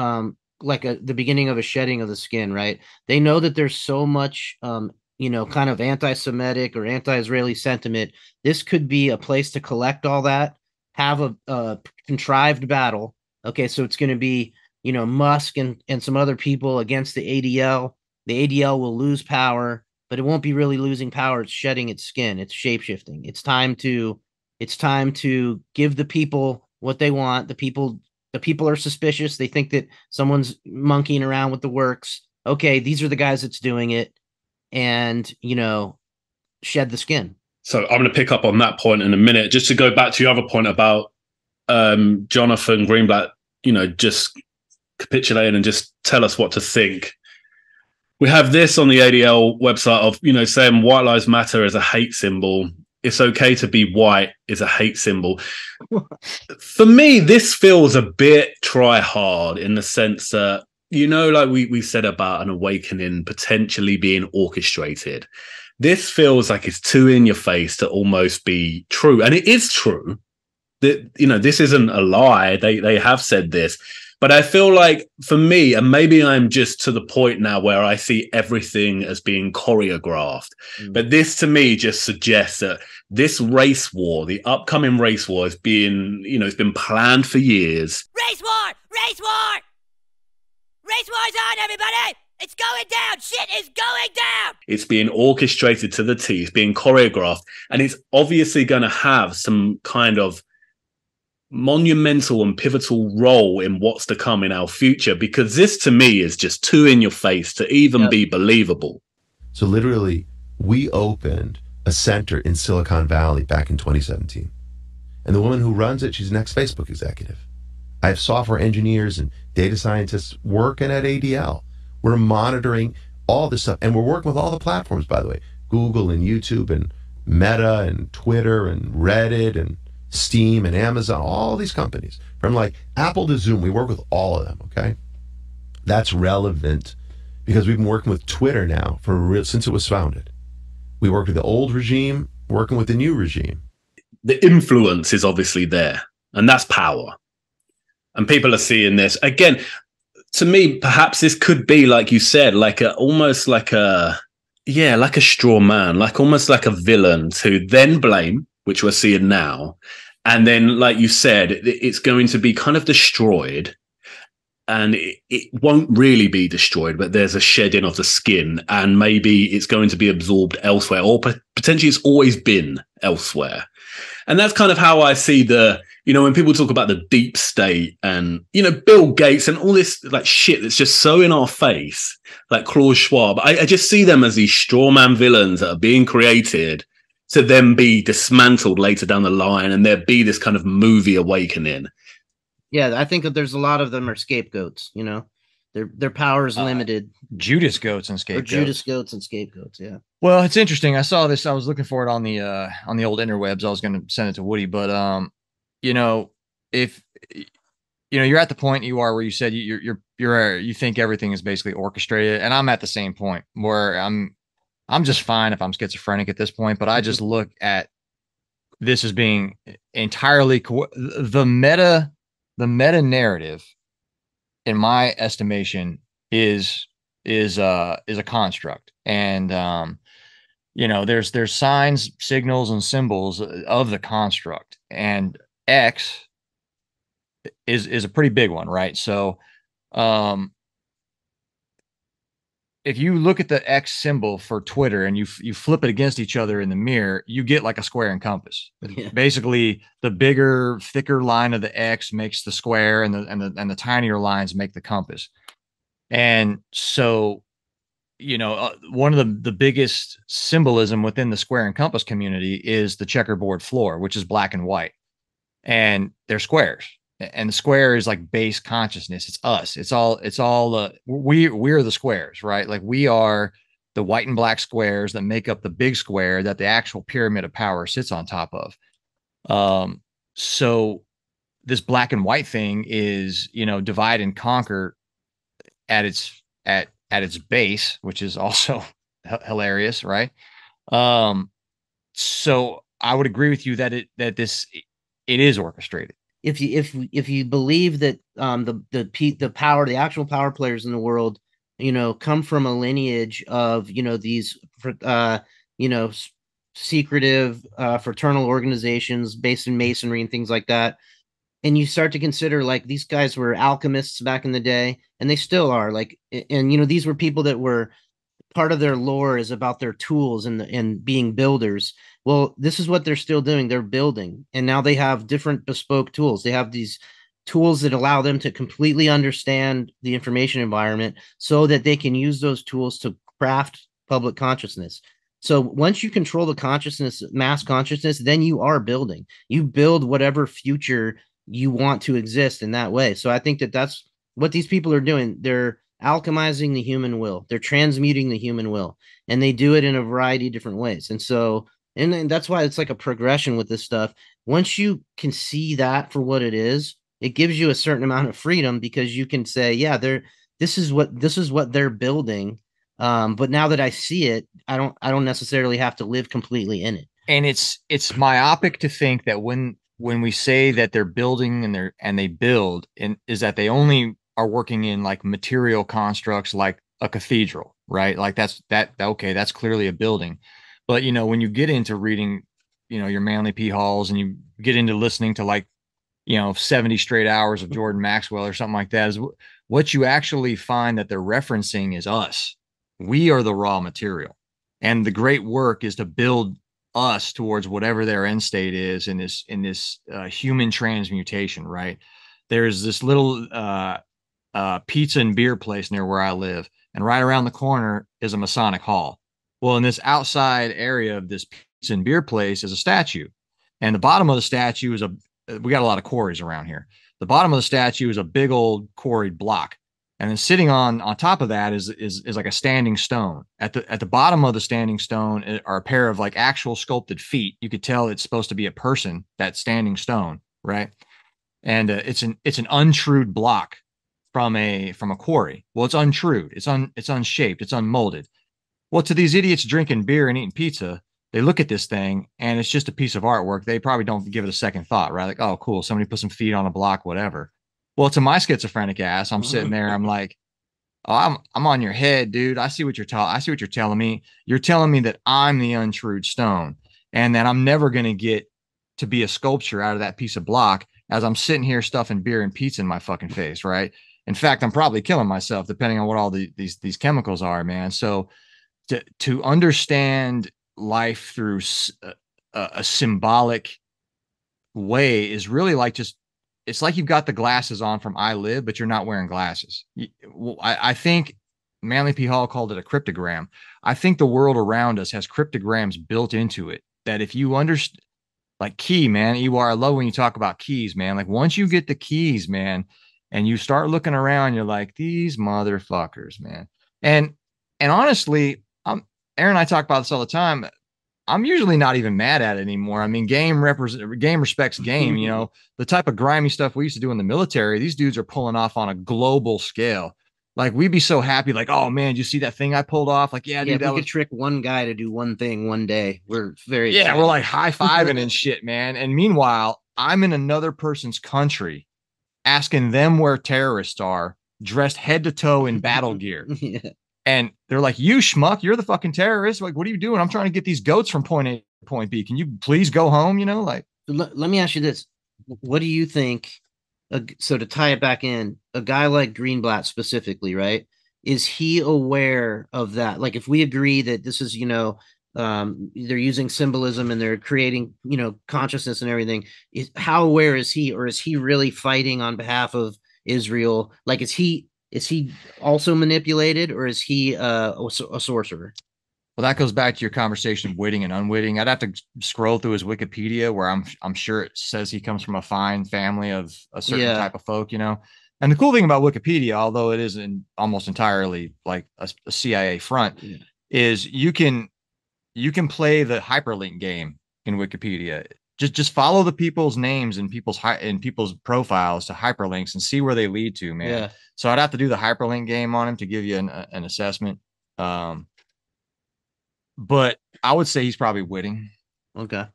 like the beginning of a shedding of the skin, right? They know that there's so much, kind of anti-Semitic or anti-Israeli sentiment. This could be a place to collect all that, have a contrived battle. Okay, so it's going to be, Musk and some other people against the ADL. The ADL will lose power, but it won't be really losing power. It's shedding its skin. It's shapeshifting. It's time to give the people what they want. The people are suspicious. They think that someone's monkeying around with the works. Okay, these are the guys that's doing it, and shed the skin. So I'm going to pick up on that point in a minute. Just to go back to your other point about Jonathan Greenblatt, just capitulating and just tell us what to think. We have this on the ADL website of, saying white lives matter as a hate symbol. It's okay to be white is a hate symbol. For me, this feels a bit try hard in the sense that, like we said about an awakening potentially being orchestrated. This feels like it's too in your face to almost be true. And it is true that, this isn't a lie. They have said this. But I feel like for me, and maybe I'm just to the point now where I see everything as being choreographed. But this to me just suggests that this race war, the upcoming race war is being, it's been planned for years. Race war! Race war! Race war's on, everybody! It's going down! Shit is going down! It's being orchestrated to the T. It's being choreographed. And it's obviously going to have some kind of monumental and pivotal role in what's to come in our future, because this to me is just too in your face to even be believable. So literally, we opened a center in Silicon Valley back in 2017. And the woman who runs it, she's an ex-Facebook executive. I have software engineers and data scientists working at ADL. We're monitoring all this stuff. And we're working with all the platforms, by the way, Google and YouTube and Meta and Twitter and Reddit and Steam and Amazon, all these companies, from like Apple to Zoom. We work with all of them, okay? That's relevant because we've been working with Twitter now since it was founded. We worked with the old regime, working with the new regime. The influence is obviously there, and that's power. And people are seeing this. Again, to me, perhaps this could be, like you said, almost like a straw man, almost like a villain to then blame, which we're seeing now. And then, like you said, it's going to be kind of destroyed, and it won't really be destroyed, but there's a shedding of the skin, and maybe it's going to be absorbed elsewhere, or potentially it's always been elsewhere. And that's kind of how I see when people talk about the deep state and, Bill Gates and all this shit that's just so in our face, like Klaus Schwab, I just see them as these straw man villains that are being created to then be dismantled later down the line, and there be this kind of movie awakening. Yeah, I think that there's a lot of them are scapegoats, their power is limited. Judas goats and scapegoats. Or Judas goats and scapegoats, yeah. Well, it's interesting. I saw this. I was looking for it on the old interwebs. I was going to send it to Woody, but if you're at the point you are where you said you think everything is basically orchestrated, and I'm at the same point where I'm just fine if I'm schizophrenic at this point, but I just look at this as being entirely the meta narrative, in my estimation, is a construct. And there's signs, signals, and symbols of the construct, and X is a pretty big one, right? So if you look at the X symbol for Twitter and you flip it against each other in the mirror, you get like a square and compass. Yeah. Basically, the bigger, thicker line of the X makes the square, and the tinier lines make the compass. And so, one of the biggest symbolism within the square and compass community is the checkerboard floor, which is black and white, and they're squares. And the square is like base consciousness. It's us. It's all we're the squares, right? Like we are the white and black squares that make up the big square that the actual pyramid of power sits on top of. So this black and white thing is, divide and conquer at at its base, which is also hilarious, right? So I would agree with you that it is orchestrated. If you believe that the actual power players in the world, come from a lineage of these you know secretive fraternal organizations based in masonry and things like that, and you start to consider like these guys were alchemists back in the day, and they still are, like, and these were people that were part of their lore is about their tools and being builders. Well, this is what they're still doing. They're building, and now they have different bespoke tools. They have these tools that allow them to completely understand the information environment so that they can use those tools to craft public consciousness. So once you control the consciousness, mass consciousness, then you are building. You build whatever future you want to exist in that way. So I think that that's what these people are doing. They're alchemizing the human will. They're transmuting the human will, and they do it in a variety of different ways. And so, and that's why it's like a progression with this stuff. Once you can see that for what it is, it gives you a certain amount of freedom, because you can say, yeah, this is what they're building. But now that I see it, I don't necessarily have to live completely in it. And it's myopic to think that when we say that they're building and they build, and is that they only are working in like material constructs like a cathedral, right? Like okay, that's clearly a building. But when you get into reading, your Manly P. Halls, and you get into listening to like 70 straight hours of Jordan Maxwell or something like that, is what you actually find that they're referencing is us. We are the raw material, and the great work is to build us towards whatever their end state is in this human transmutation, right? There's this little pizza and beer place near where I live, and right around the corner is a Masonic hall. Well, in this outside area of this pizza and beer place is a statue, and the bottom of the statue is we got a lot of quarries around here. The bottom of the statue is a big old quarried block, and then sitting on top of that is like a standing stone. At the bottom of the standing stone are a pair of like actual sculpted feet. You could tell it's supposed to be a person, that standing stone, right? And it's an untrued block from a quarry. Well, it's untrued, it's unshaped, it's unmolded. Well, to these idiots drinking beer and eating pizza, they look at this thing and it's just a piece of artwork. They probably don't give it a second thought, right? Like, oh, cool, somebody put some feet on a block, whatever. Well, to my schizophrenic ass, I'm sitting there, I'm like, oh, I'm on your head, dude. I see what you're telling me. You're telling me that I'm the untrued stone, and that I'm never going to get to be a sculpture out of that piece of block as I'm sitting here stuffing beer and pizza in my fucking face, right? In fact, I'm probably killing myself depending on what all these chemicals are, man. So to understand life through a symbolic way is really like it's like you've got the glasses on from I Live, but you're not wearing glasses. I think Manly P. Hall called it a cryptogram. I think the world around us has cryptograms built into it, that if you understand, like key, man, I love when you talk about keys, man. Like once you get the keys, man, and you start looking around, you're like, these motherfuckers, man. And honestly, Aaron and I talk about this all the time. I'm usually not even mad at it anymore. I mean, game respects game. The type of grimy stuff we used to do in the military, these dudes are pulling off on a global scale. Like we'd be so happy, like, oh man, did you see that thing I pulled off? Like, yeah, dude, we could trick one guy to do one thing one day. We're very excited. We're like high-fiving and shit, man. And meanwhile, I'm in another person's country asking them where terrorists are, dressed head to toe in battle gear. Yeah. And they're like, you schmuck, you're the fucking terrorist. Like, what are you doing? I'm trying to get these goats from point A to point B. Can you please go home? Like, let me ask you this. What do you think? So to tie it back in, a guy like Greenblatt specifically, right? Is he aware of that? Like, if we agree that this is, they're using symbolism and they're creating, consciousness and everything, how aware is he, or is he really fighting on behalf of Israel? Like, is he also manipulated, or is he a sorcerer? Well, that goes back to your conversation of witting and unwitting. I'd have to scroll through his Wikipedia, where I'm sure it says he comes from a fine family of a certain type of folk, And the cool thing about Wikipedia, although it isn't almost entirely like a CIA front, is you can play the hyperlink game in Wikipedia. just follow the people's names and people's profiles to hyperlinks and see where they lead to, man. Yeah. So I'd have to do the hyperlink game on him to give you an assessment. But I would say he's probably witting. Okay.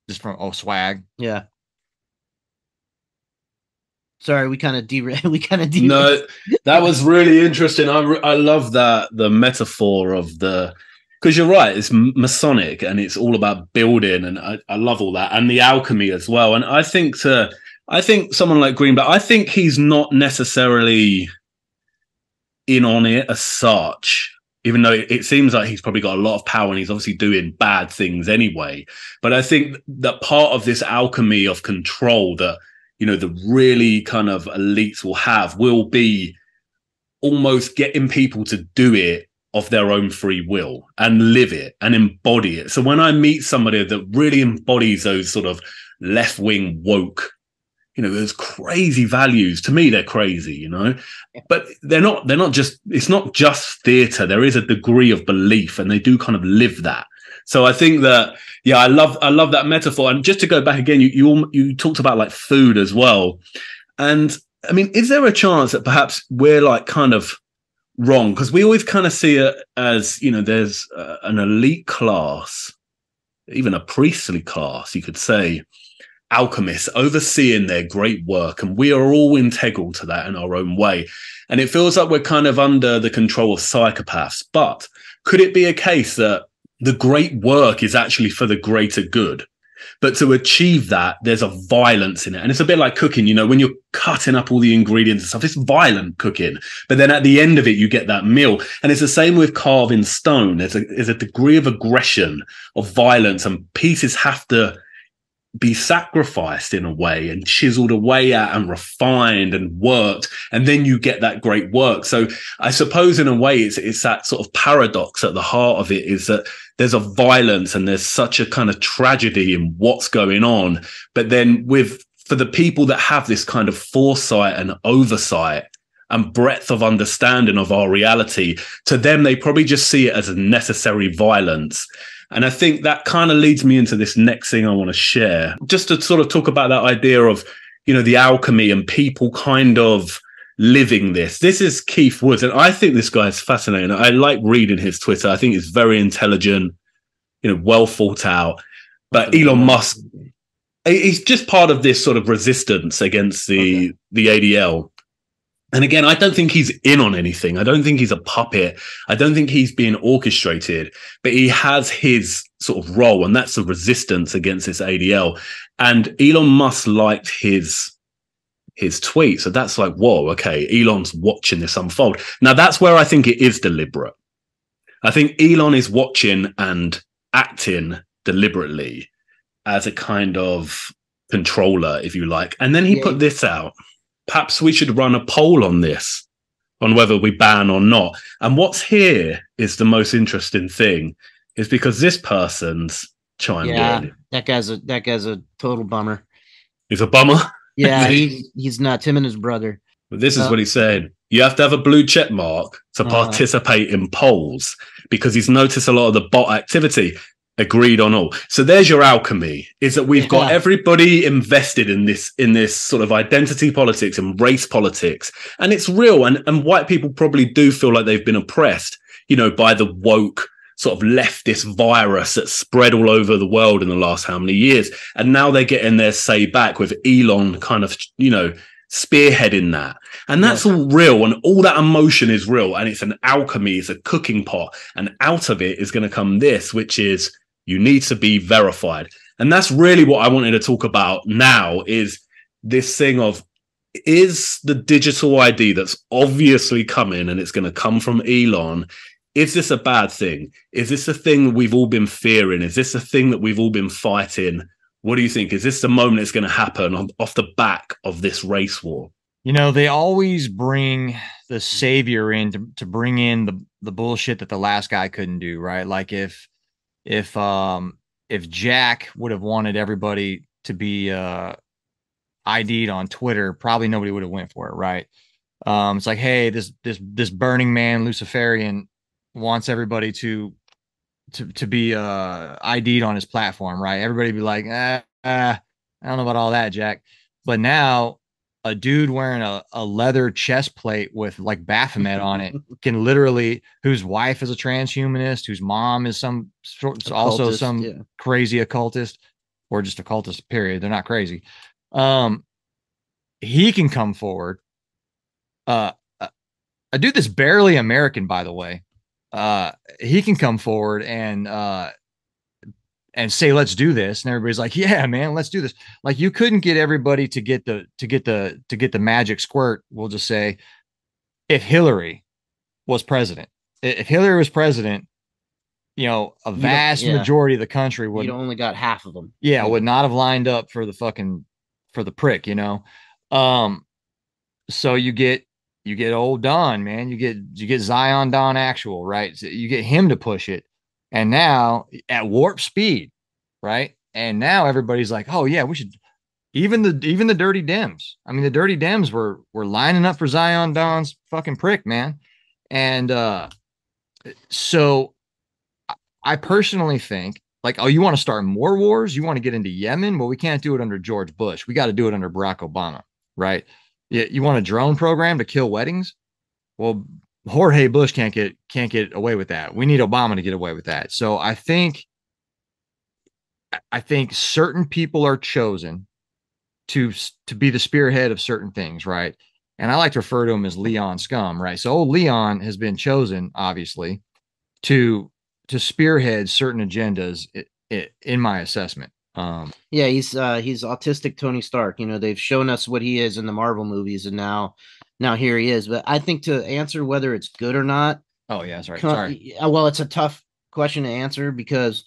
Just from swag. Yeah. Sorry, we kind of derailed. No, that was really interesting. I love that, the metaphor of because you're right, it's Masonic and it's all about building, and I love all that, and the alchemy as well. And I think someone like Greenblatt, I think he's not necessarily in on it as such, even though it seems like he's probably got a lot of power and he's obviously doing bad things anyway. But I think that part of this alchemy of control that, you know, the really kind of elites will be almost getting people to do it of their own free will and live it and embody it. So when I meet somebody that really embodies those sort of left-wing woke, you know, those crazy values, to me, they're crazy, you know, but they're not just, it's not just theater. There is a degree of belief and they do kind of live that. So I think that, yeah, I love that metaphor. And just to go back again, you talked about like food as well. And I mean, is there a chance that perhaps we're like kind of wrong? Because we always kind of see it as, you know, there's an elite class, even a priestly class, you could say, alchemists overseeing their great work. And we are all integral to that in our own way. And it feels like we're kind of under the control of psychopaths. But could it be a case that the great work is actually for the greater good? But to achieve that, there's a violence in it. And it's a bit like cooking, you know, when you're cutting up all the ingredients and stuff, it's violent cooking. But then at the end of it, you get that meal. And it's the same with carving stone. There's a degree of aggression, of violence, and pieces have to be sacrificed in a way and chiseled away at and refined and worked. And then you get that great work. So I suppose in a way, it's that sort of paradox at the heart of it, is that there's a violence and there's such a kind of tragedy in what's going on. But then for the people that have this kind of foresight and oversight and breadth of understanding of our reality, to them, they probably just see it as a necessary violence. And I think that kind of leads me into this next thing I want to share, just to sort of talk about that idea of, you know, the alchemy and people kind of living this. This is Keith Woods, and I think this guy is fascinating. I like reading his Twitter. I think it's very intelligent, you know, well thought out. But Elon Musk, he's just part of this sort of resistance against the ADL. And again, I don't think he's in on anything. I don't think he's a puppet. I don't think he's being orchestrated, but he has his sort of role, and that's the resistance against this ADL. And Elon Musk liked his tweet. So that's like, whoa, okay, Elon's watching this unfold. Now, that's where I think it is deliberate. I think Elon is watching and acting deliberately as a kind of controller, if you like. And then he put this out. Perhaps we should run a poll on this, on whether we ban or not. And what's here is the most interesting thing, is because this person's chimed in. That guy's a total bummer. He's a bummer. Yeah, he's not. Him and his brother. But this is what he said. You have to have a blue check mark to participate in polls, because he's noticed a lot of the bot activity. Agreed on all. So there's your alchemy, is that we've got everybody invested in this sort of identity politics and race politics. And it's real. And white people probably do feel like they've been oppressed, you know, by the woke sort of leftist virus that's spread all over the world in the last how many years. And now they're getting their say back with Elon kind of, you know, spearheading that. And that's all real, and all that emotion is real. And it's an alchemy, it's a cooking pot. And out of it is going to come this, which is, you need to be verified. And that's really what I wanted to talk about now, is this thing of, is the digital ID that's obviously coming, and it's going to come from Elon, is this a bad thing? Is this a thing we've all been fearing? Is this a thing that we've all been fighting? What do you think? Is this the moment it's going to happen off the back of this race war? You know, they always bring the savior in to bring in the bullshit that the last guy couldn't do, right? Like if Jack would have wanted everybody to be ID'd on Twitter, probably nobody would have went for it, right? It's like, hey, this Burning Man Luciferian wants everybody to be ID'd on his platform, right? Everybody be like, I don't know about all that, Jack. But now a dude wearing a leather chest plate with like Baphomet on it can literally, whose wife is a transhumanist, whose mom is some also Occultist, some yeah. crazy occultist, or just occultist, period. They're not crazy. Um, he can come forward. A a dude that's barely American, by the way. He can come forward and say, let's do this. And everybody's like, yeah, man, let's do this. Like you couldn't get everybody to get the magic squirt. We'll just say if Hillary was president, if Hillary was president, you know, a vast majority of the country would you'd only got half of them. Yeah, would not have lined up for the prick, you know. So you get old Don, man. You get Zion Don actual, right? So you get him to push it. And now at warp speed, right? And now everybody's like, oh yeah, we should even the dirty Dems. I mean, the dirty Dems were lining up for Zion Don's fucking prick, man. And so I personally think, like, oh, you want to start more wars? You want to get into Yemen? Well, we can't do it under George Bush. We got to do it under Barack Obama, right? You want a drone program to kill weddings? Well, Jorge Bush can't get away with that. We need Obama to get away with that. So I think certain people are chosen to be the spearhead of certain things, right? And I like to refer to him as Leon scum, right? So old Leon has been chosen, obviously, to spearhead certain agendas, in my assessment. Yeah, he's autistic Tony Stark. You know, they've shown us what he is in the Marvel movies, and now here he is. But I think to answer whether it's good or not. Oh yeah, sorry. Well, it's a tough question to answer because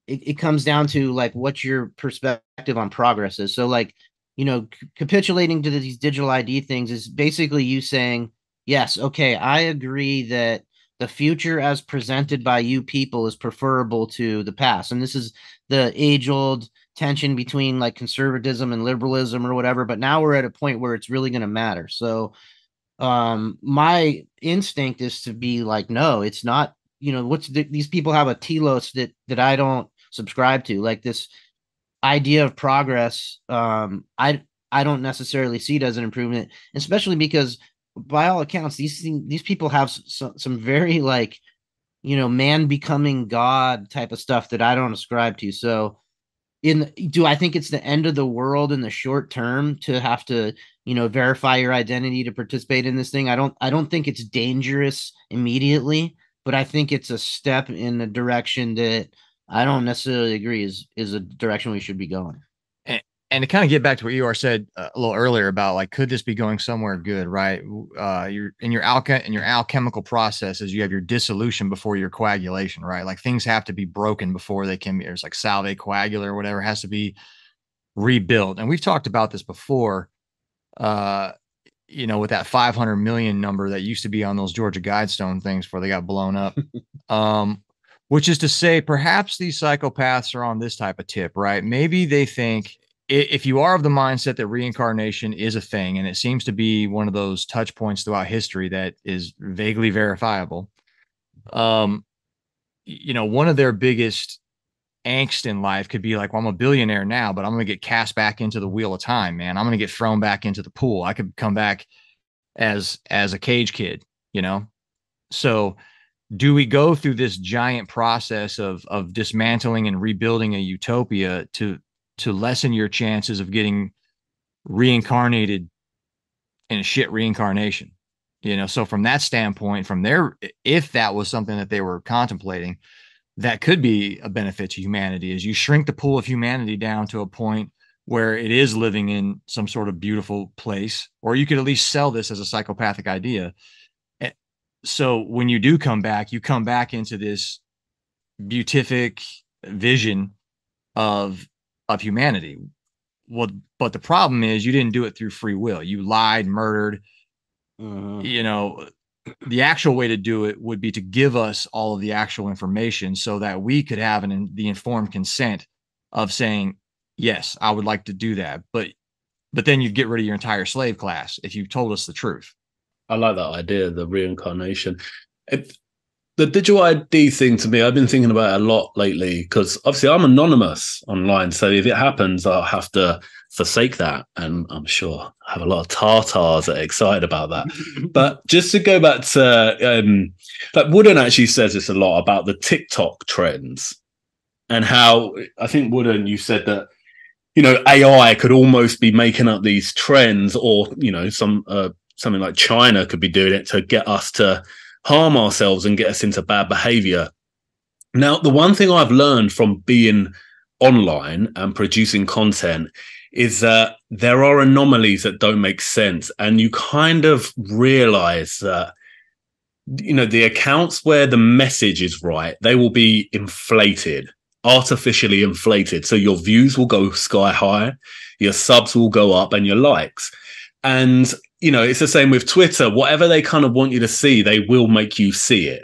it comes down to like what your perspective on progress is. So like, you know, capitulating to these digital ID things is basically you saying, yes, okay, I agree that the future as presented by you people is preferable to the past. And this is the age-old tension between like conservatism and liberalism or whatever. But now we're at a point where it's really going to matter. So my instinct is to be like, no, it's not, you know, these people have a telos that I don't subscribe to, like this idea of progress. I don't necessarily see it as an improvement, especially because by all accounts, these people have some very like, you know, man becoming God type of stuff that I don't ascribe to. So do I think it's the end of the world in the short term to have to, you know, verify your identity to participate in this thing? I don't think it's dangerous immediately, but I think it's a step in the direction that I don't necessarily agree is a direction we should be going. And to kind of get back to what you said a little earlier about like, could this be going somewhere good, right? You're in your alchemical processes, you have your dissolution before your coagulation, right? Like things have to be broken before they can be. There's like salve coagula or whatever has to be rebuilt. And we've talked about this before, you know, with that 500 million number that used to be on those Georgia Guidestone things before they got blown up. Which is to say, perhaps these psychopaths are on this type of tip, right? Maybe they think, if you are of the mindset that reincarnation is a thing, and it seems to be one of those touch points throughout history that is vaguely verifiable, you know, one of their biggest angst in life could be like, well, I'm a billionaire now, but I'm going to get cast back into the wheel of time, man. I'm going to get thrown back into the pool. I could come back as a cage kid, you know? So do we go through this giant process of dismantling and rebuilding a utopia to lessen your chances of getting reincarnated in a shit reincarnation? You know, so from that standpoint, from there, if that was something that they were contemplating, that could be a benefit to humanity, is you shrink the pool of humanity down to a point where it is living in some sort of beautiful place, or you could at least sell this as a psychopathic idea. So when you do come back, you come back into this beatific vision of humanity. Well, but the problem is you didn't do it through free will. You lied, murdered. You know, the actual way to do it would be to give us all of the actual information so that we could have the informed consent of saying, yes, I would like to do that. But then you'd get rid of your entire slave class if you told us the truth. I like that idea, the reincarnation. the digital ID thing to me, I've been thinking about it a lot lately because obviously I'm anonymous online. So if it happens, I'll have to forsake that. And I'm sure I have a lot of Tartars that are excited about that. But just to go back to, like Wooden actually says this a lot about the TikTok trends and how I think Wooden, you said that, you know, AI could almost be making up these trends or, you know, something like China could be doing it to get us to harm ourselves and get us into bad behavior. Now, the one thing I've learned from being online and producing content is that there are anomalies that don't make sense. And you kind of realize that, you know, the accounts where the message is right, they will be inflated, artificially inflated. So your views will go sky high, your subs will go up and your likes. And you know, it's the same with Twitter. Whatever they kind of want you to see, they will make you see it.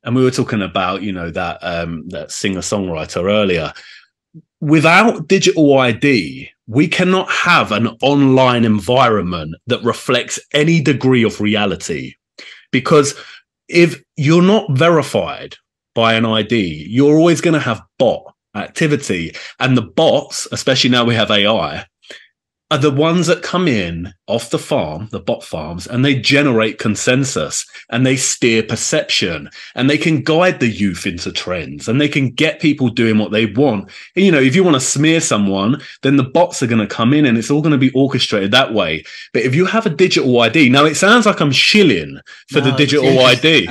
And we were talking about, you know, that singer-songwriter earlier. Without digital ID, we cannot have an online environment that reflects any degree of reality. Because if you're not verified by an ID, you're always going to have bot activity. And the bots, especially now we have AI, are the ones that come in off the farm, the bot farms, and they generate consensus and they steer perception and they can guide the youth into trends and they can get people doing what they want. And, you know, if you want to smear someone, then the bots are going to come in and it's all going to be orchestrated that way. But if you have a digital ID, now it sounds like I'm shilling for the digital ID.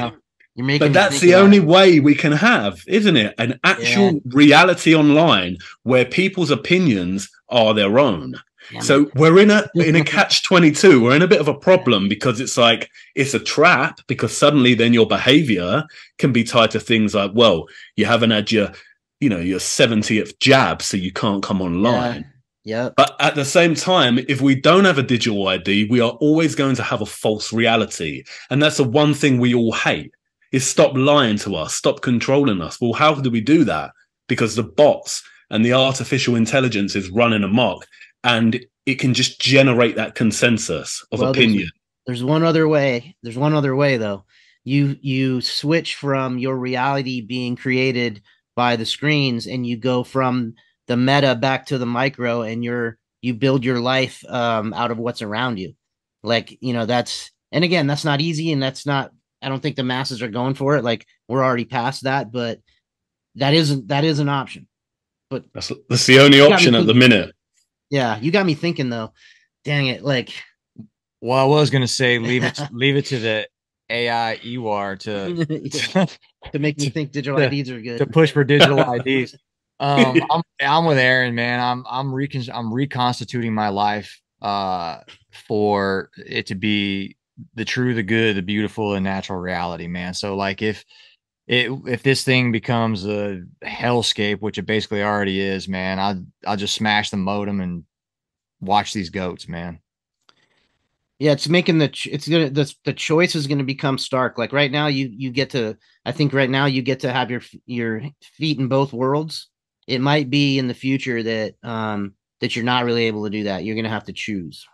But that's the only way we can have, isn't it? An actual reality online where people's opinions are their own. So we're in a catch-22. We're in a bit of a problem because it's like it's a trap because suddenly then your behavior can be tied to things like, well, you haven't had your 70th jab, so you can't come online. Yeah. But at the same time, if we don't have a digital ID, we are always going to have a false reality. And that's the one thing we all hate is stop lying to us, stop controlling us. Well, how do we do that? Because the bots and the artificial intelligence is running amok. And it can just generate that consensus of opinion. There's one other way. There's one other way, though. You switch from your reality being created by the screens, and you go from the meta back to the micro, and you build your life out of what's around you. Like, you know, and again, that's not easy, and that's not. I don't think the masses are going for it. Like, we're already past that, but that is an option. But that's the only option at the minute. Yeah, you got me thinking though. Dang it! Like, well, I was gonna say leave it to the AI EWAR to make me think digital IDs are good. To push for digital IDs. I'm with Aaron, man. I'm reconstituting my life for it to be the true, the good, the beautiful, and natural reality, man. So like if this thing becomes a hellscape, which it basically already is, man, I'll just smash the modem and watch these goats, man. Yeah, it's making the choice is gonna become stark. Like right now, you get to have your feet in both worlds. It might be in the future that you're not really able to do that. You're gonna have to choose.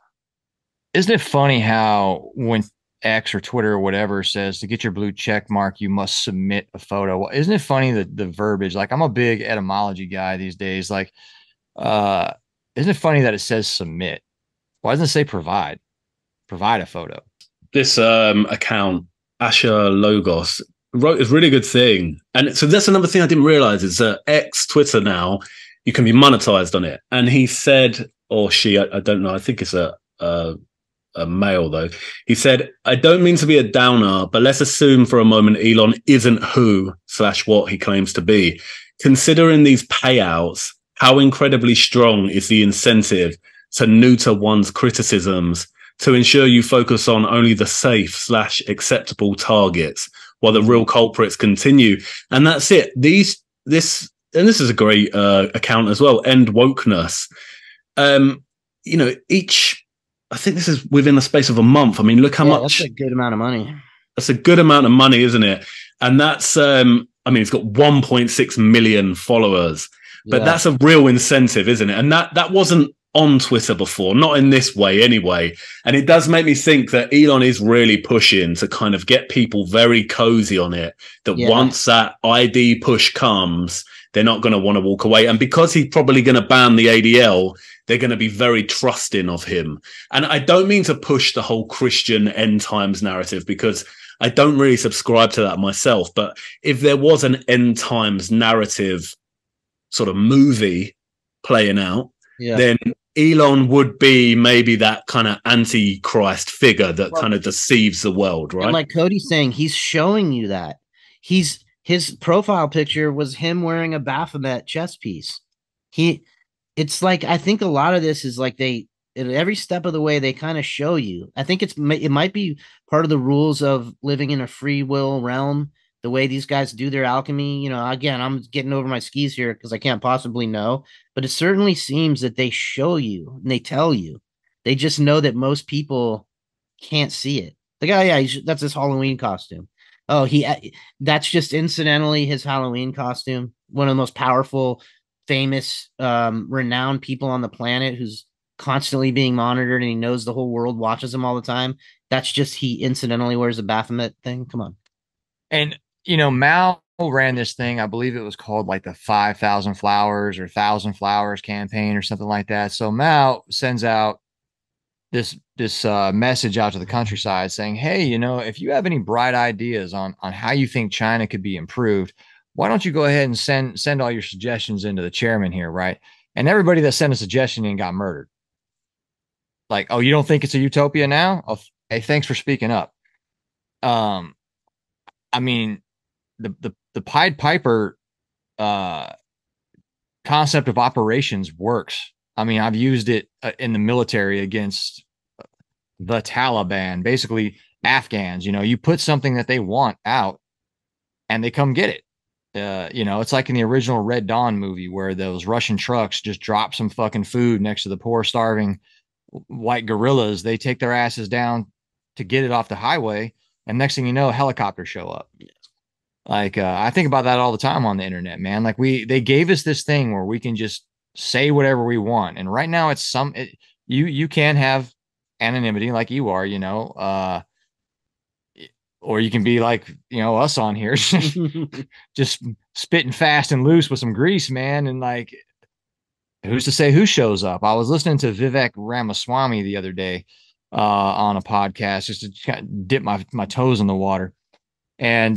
Isn't it funny how when X or Twitter or whatever says to get your blue check mark, you must submit a photo? Isn't it funny that the verbiage? Like, I'm a big etymology guy these days. Like, isn't it funny that it says submit? Why doesn't it say provide a photo? This account, Asher Logos, wrote this really good thing. And so that's another thing I didn't realize is that X, Twitter now, you can be monetized on it. And he said, or she, I don't know, I think it's a male though. He said, I don't mean to be a downer, but let's assume for a moment Elon isn't who/what he claims to be. Considering these payouts, how incredibly strong is the incentive to neuter one's criticisms to ensure you focus on only the safe/acceptable targets while the real culprits continue. And that's it. This is a great account as well. End wokeness. You know, I think this is within the space of a month. I mean, look how much. That's a good amount of money. That's a good amount of money, isn't it? And that's, I mean, it's got 1.6 million followers, but that's a real incentive, isn't it? And that wasn't on Twitter before, not in this way anyway. And it does make me think that Elon is really pushing to kind of get people very cozy on it, that once that ID push comes, they're not going to want to walk away. And because he's probably going to ban the ADL, they're going to be very trusting of him. And I don't mean to push the whole Christian end times narrative, because I don't really subscribe to that myself. But if there was an end times narrative sort of movie playing out, then Elon would be maybe that kind of antichrist figure that kind of deceives the world, right? And like Cody's saying, he's showing you that. His profile picture was him wearing a Baphomet chest piece. It's like, I think a lot of this is like at every step of the way they kind of show you. I think it might be part of the rules of living in a free will realm, the way these guys do their alchemy. You know, again, I'm getting over my skis here because I can't possibly know, but it certainly seems that they show you and they tell you. They just know that most people can't see it. Like, oh yeah, that's his Halloween costume. Oh, that's just incidentally his Halloween costume. One of the most powerful, famous, renowned people on the planet who's constantly being monitored, and he knows the whole world watches him all the time. That's just he incidentally wears a Baphomet thing. Come on. And you know, Mao ran this thing, I believe it was called like the 5,000 flowers or 1,000 flowers campaign or something like that. So Mao sends out this message out to the countryside saying, hey, you know, if you have any bright ideas on how you think China could be improved, why don't you go ahead and send all your suggestions into the chairman here, right? And everybody that sent a suggestion in got murdered. Like, oh, you don't think it's a utopia now? Oh, hey, thanks for speaking up. I mean, the Pied Piper concept of operations works. I mean, I've used it in the military against the Taliban, basically Afghans. You know, you put something that they want out and they come get it. You know, it's like in the original Red Dawn movie where those Russian trucks just drop some fucking food next to the poor, starving white guerrillas. They take their asses down to get it off the highway. And next thing you know, helicopters show up. Like, I think about that all the time on the internet, man. Like they gave us this thing where we can just say whatever we want. And right now it's you can have anonymity like you are, you know, or you can be like, you know, us on here, just spitting fast and loose with some grease, man. And like, who's to say who shows up? I was listening to Vivek Ramaswamy the other day on a podcast just to kind of dip my toes in the water. And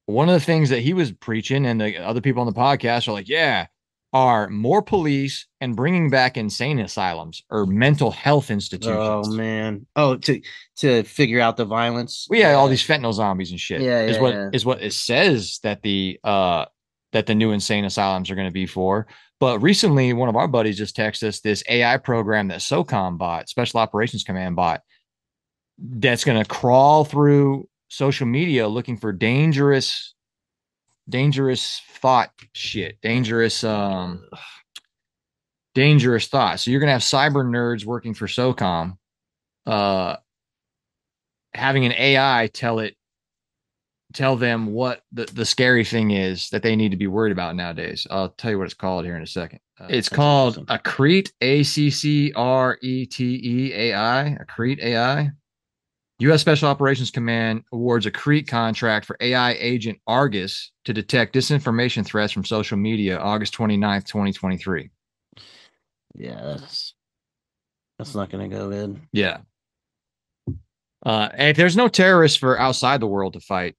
one of the things that he was preaching, and the other people on the podcast are like, yeah, are more police and bringing back insane asylums or mental health institutions. Oh man. Oh, to figure out the violence. Well, yeah, all these fentanyl zombies and shit. Yeah, is what it says that the new insane asylums are going to be for. But recently, one of our buddies just texted us this AI program that SOCOM bought, Special Operations Command bought, that's going to crawl through social media looking for dangerous thought shit, dangerous thoughts. So you're gonna have cyber nerds working for SOCOM, having an AI tell them what the scary thing is that they need to be worried about nowadays. I'll tell you what it's called here in a second. It's called Accrete, ACCRETE AI, Accrete AI. U.S. Special Operations Command awards a Crete contract for AI agent Argus to detect disinformation threats from social media August 29th, 2023. Yeah, that's not going to go good. Yeah. And if there's no terrorists for outside the world to fight,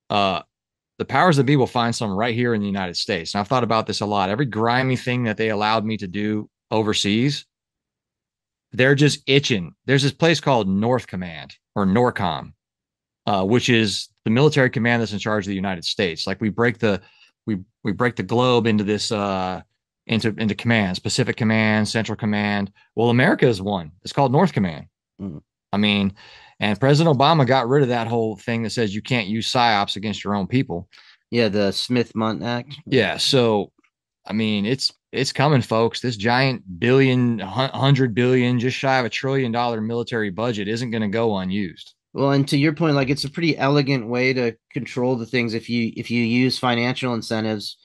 the powers that be will find some right here in the United States. And I've thought about this a lot. Every grimy thing that they allowed me to do overseas, they're just itching. There's this place called North Command or NORCOM, which is the military command that's in charge of the United States. Like we break the globe into this into commands: Pacific Command, Central Command. Well, America is one. It's called North Command. I mean, and President Obama got rid of that whole thing that says you can't use psyops against your own people. Yeah, the Smith-Mundt Act. Yeah, so I mean, it's coming, folks. This giant $100 billion, just shy of $1 trillion military budget isn't going to go unused. Well, and to your point, like it's a pretty elegant way to control the things if you use financial incentives.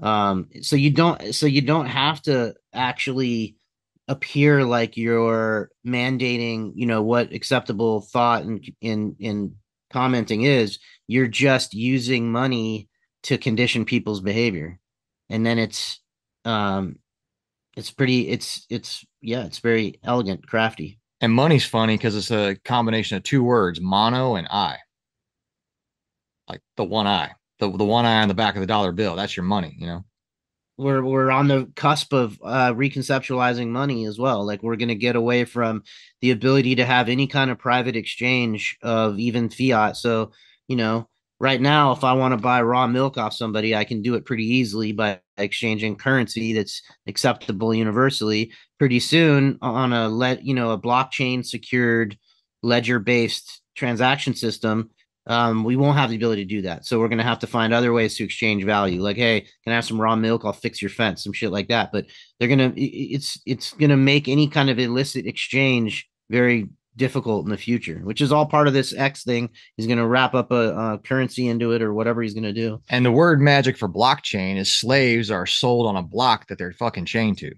So you don't have to actually appear like you're mandating, what acceptable thought in commenting is. You're just using money to condition people's behavior, and then it's very elegant, crafty. And money's funny because it's a combination of two words, mono and I. Like the one eye, the one eye on the back of the dollar bill. That's your money, We're on the cusp of reconceptualizing money as well. Like, we're going to get away from the ability to have any kind of private exchange of even fiat. So, right now, if I want to buy raw milk off somebody, I can do it pretty easily by exchanging currency that's acceptable universally. Pretty soon, on a blockchain secured, ledger based transaction system, we won't have the ability to do that. So we're going to have to find other ways to exchange value. Like, hey, can I have some raw milk? I'll fix your fence, some shit like that. But it's going to make any kind of illicit exchange very difficult in the future, which is all part of this X thing. He's going to wrap up a currency into it or whatever he's going to do. And the word magic for blockchain is slaves are sold on a block that they're fucking chained to.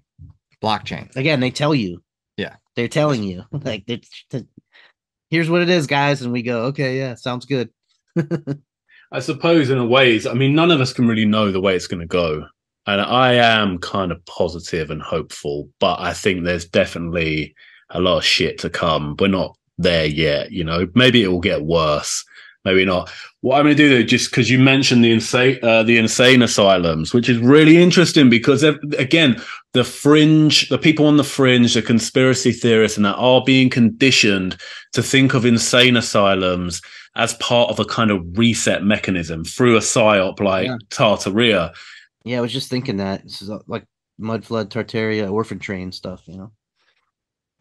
Blockchain. Again, they tell you. Yeah. They're telling you. Like, here's what it is, guys. And we go, okay, yeah, sounds good. I suppose in a ways, I mean, none of us can really know the way it's going to go. And I am kind of positive and hopeful, but I think there's definitely a lot of shit to come. We're not there yet, maybe it will get worse. Maybe not. What I'm going to do though, just because you mentioned the insane asylums, which is really interesting because again, the people on the fringe, the conspiracy theorists and that are being conditioned to think of insane asylums as part of a kind of reset mechanism through a psyop like Tartaria. Yeah, I was just thinking that. This is like Mud Flood, Tartaria, Orphan Train stuff,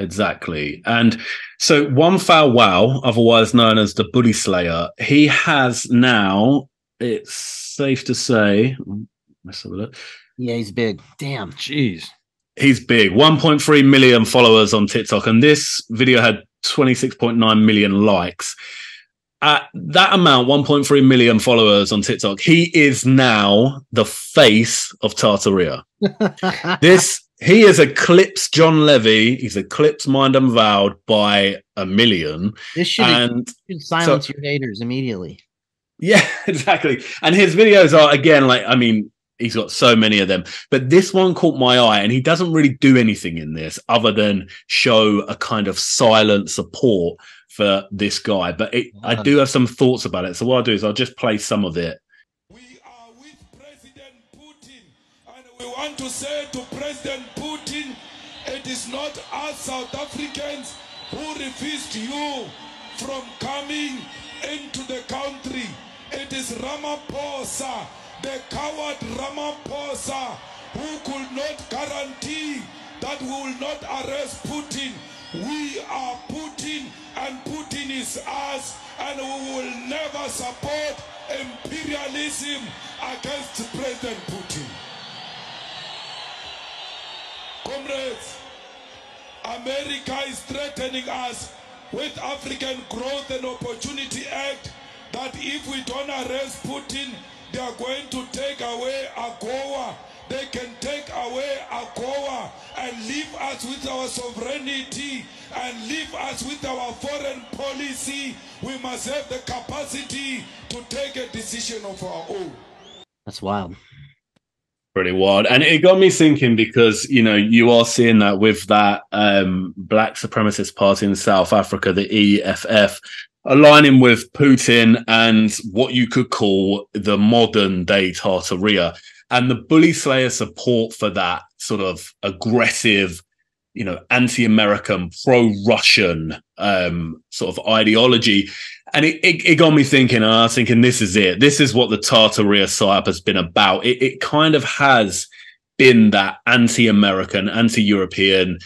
Exactly. And so One Foul Wow, otherwise known as the Bully Slayer, he has now, it's safe to say, let's have a look. Yeah, he's big. Damn. Jeez. He's big. 1.3 million followers on TikTok. And this video had 26.9 million likes. At that amount, 1.3 million followers on TikTok, he is now the face of Tartaria. He has eclipsed John Levy. He's eclipsed Mind Unvowed by 1 million. This should silence your haters immediately. Yeah, exactly. And his videos are, again, he's got so many of them. But this one caught my eye, and he doesn't really do anything in this other than show a kind of silent support for this guy. But I do have some thoughts about it. So what I'll do is I'll just play some of it. We want to say to President Putin, it is not us South Africans who refused you from coming into the country. It is Ramaphosa, the coward Ramaphosa, who could not guarantee that we will not arrest Putin. We are Putin and Putin is us, and we will never support imperialism against President Putin. Comrades, America is threatening us with African Growth and Opportunity Act that if we don't arrest Putin, they are going to take away AGOA. They can take away AGOA and leave us with our sovereignty and leave us with our foreign policy. We must have the capacity to take a decision of our own. That's wild. Pretty wild. And it got me thinking because, you are seeing that with that black supremacist party in South Africa, the EFF, aligning with Putin and what you could call the modern day Tartaria. And the Bully Slayer support for that sort of aggressive, anti-American, pro-Russian sort of ideology. And it got me thinking, and I was thinking, this is it. This is what the Tartaria psyop has been about. It kind of has been that anti-American, anti-European,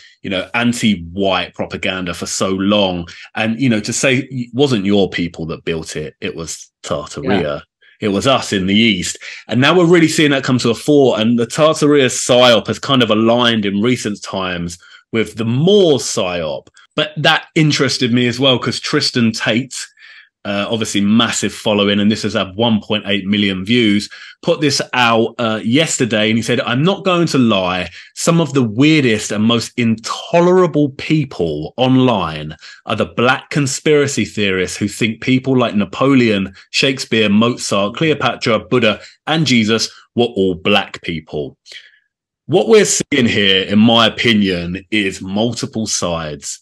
anti-white propaganda for so long. And, to say it wasn't your people that built it, it was Tartaria. Yeah. It was us in the East. And now we're really seeing that come to a fore. And the Tartaria psyop has kind of aligned in recent times with the Moor psyop. But that interested me as well because Tristan Tate, obviously massive following, and this has had 1.8 million views, put this out yesterday, and he said, I'm not going to lie, some of the weirdest and most intolerable people online are the black conspiracy theorists who think people like Napoleon, Shakespeare, Mozart, Cleopatra, Buddha, and Jesus were all black people. What we're seeing here, in my opinion, is multiple sides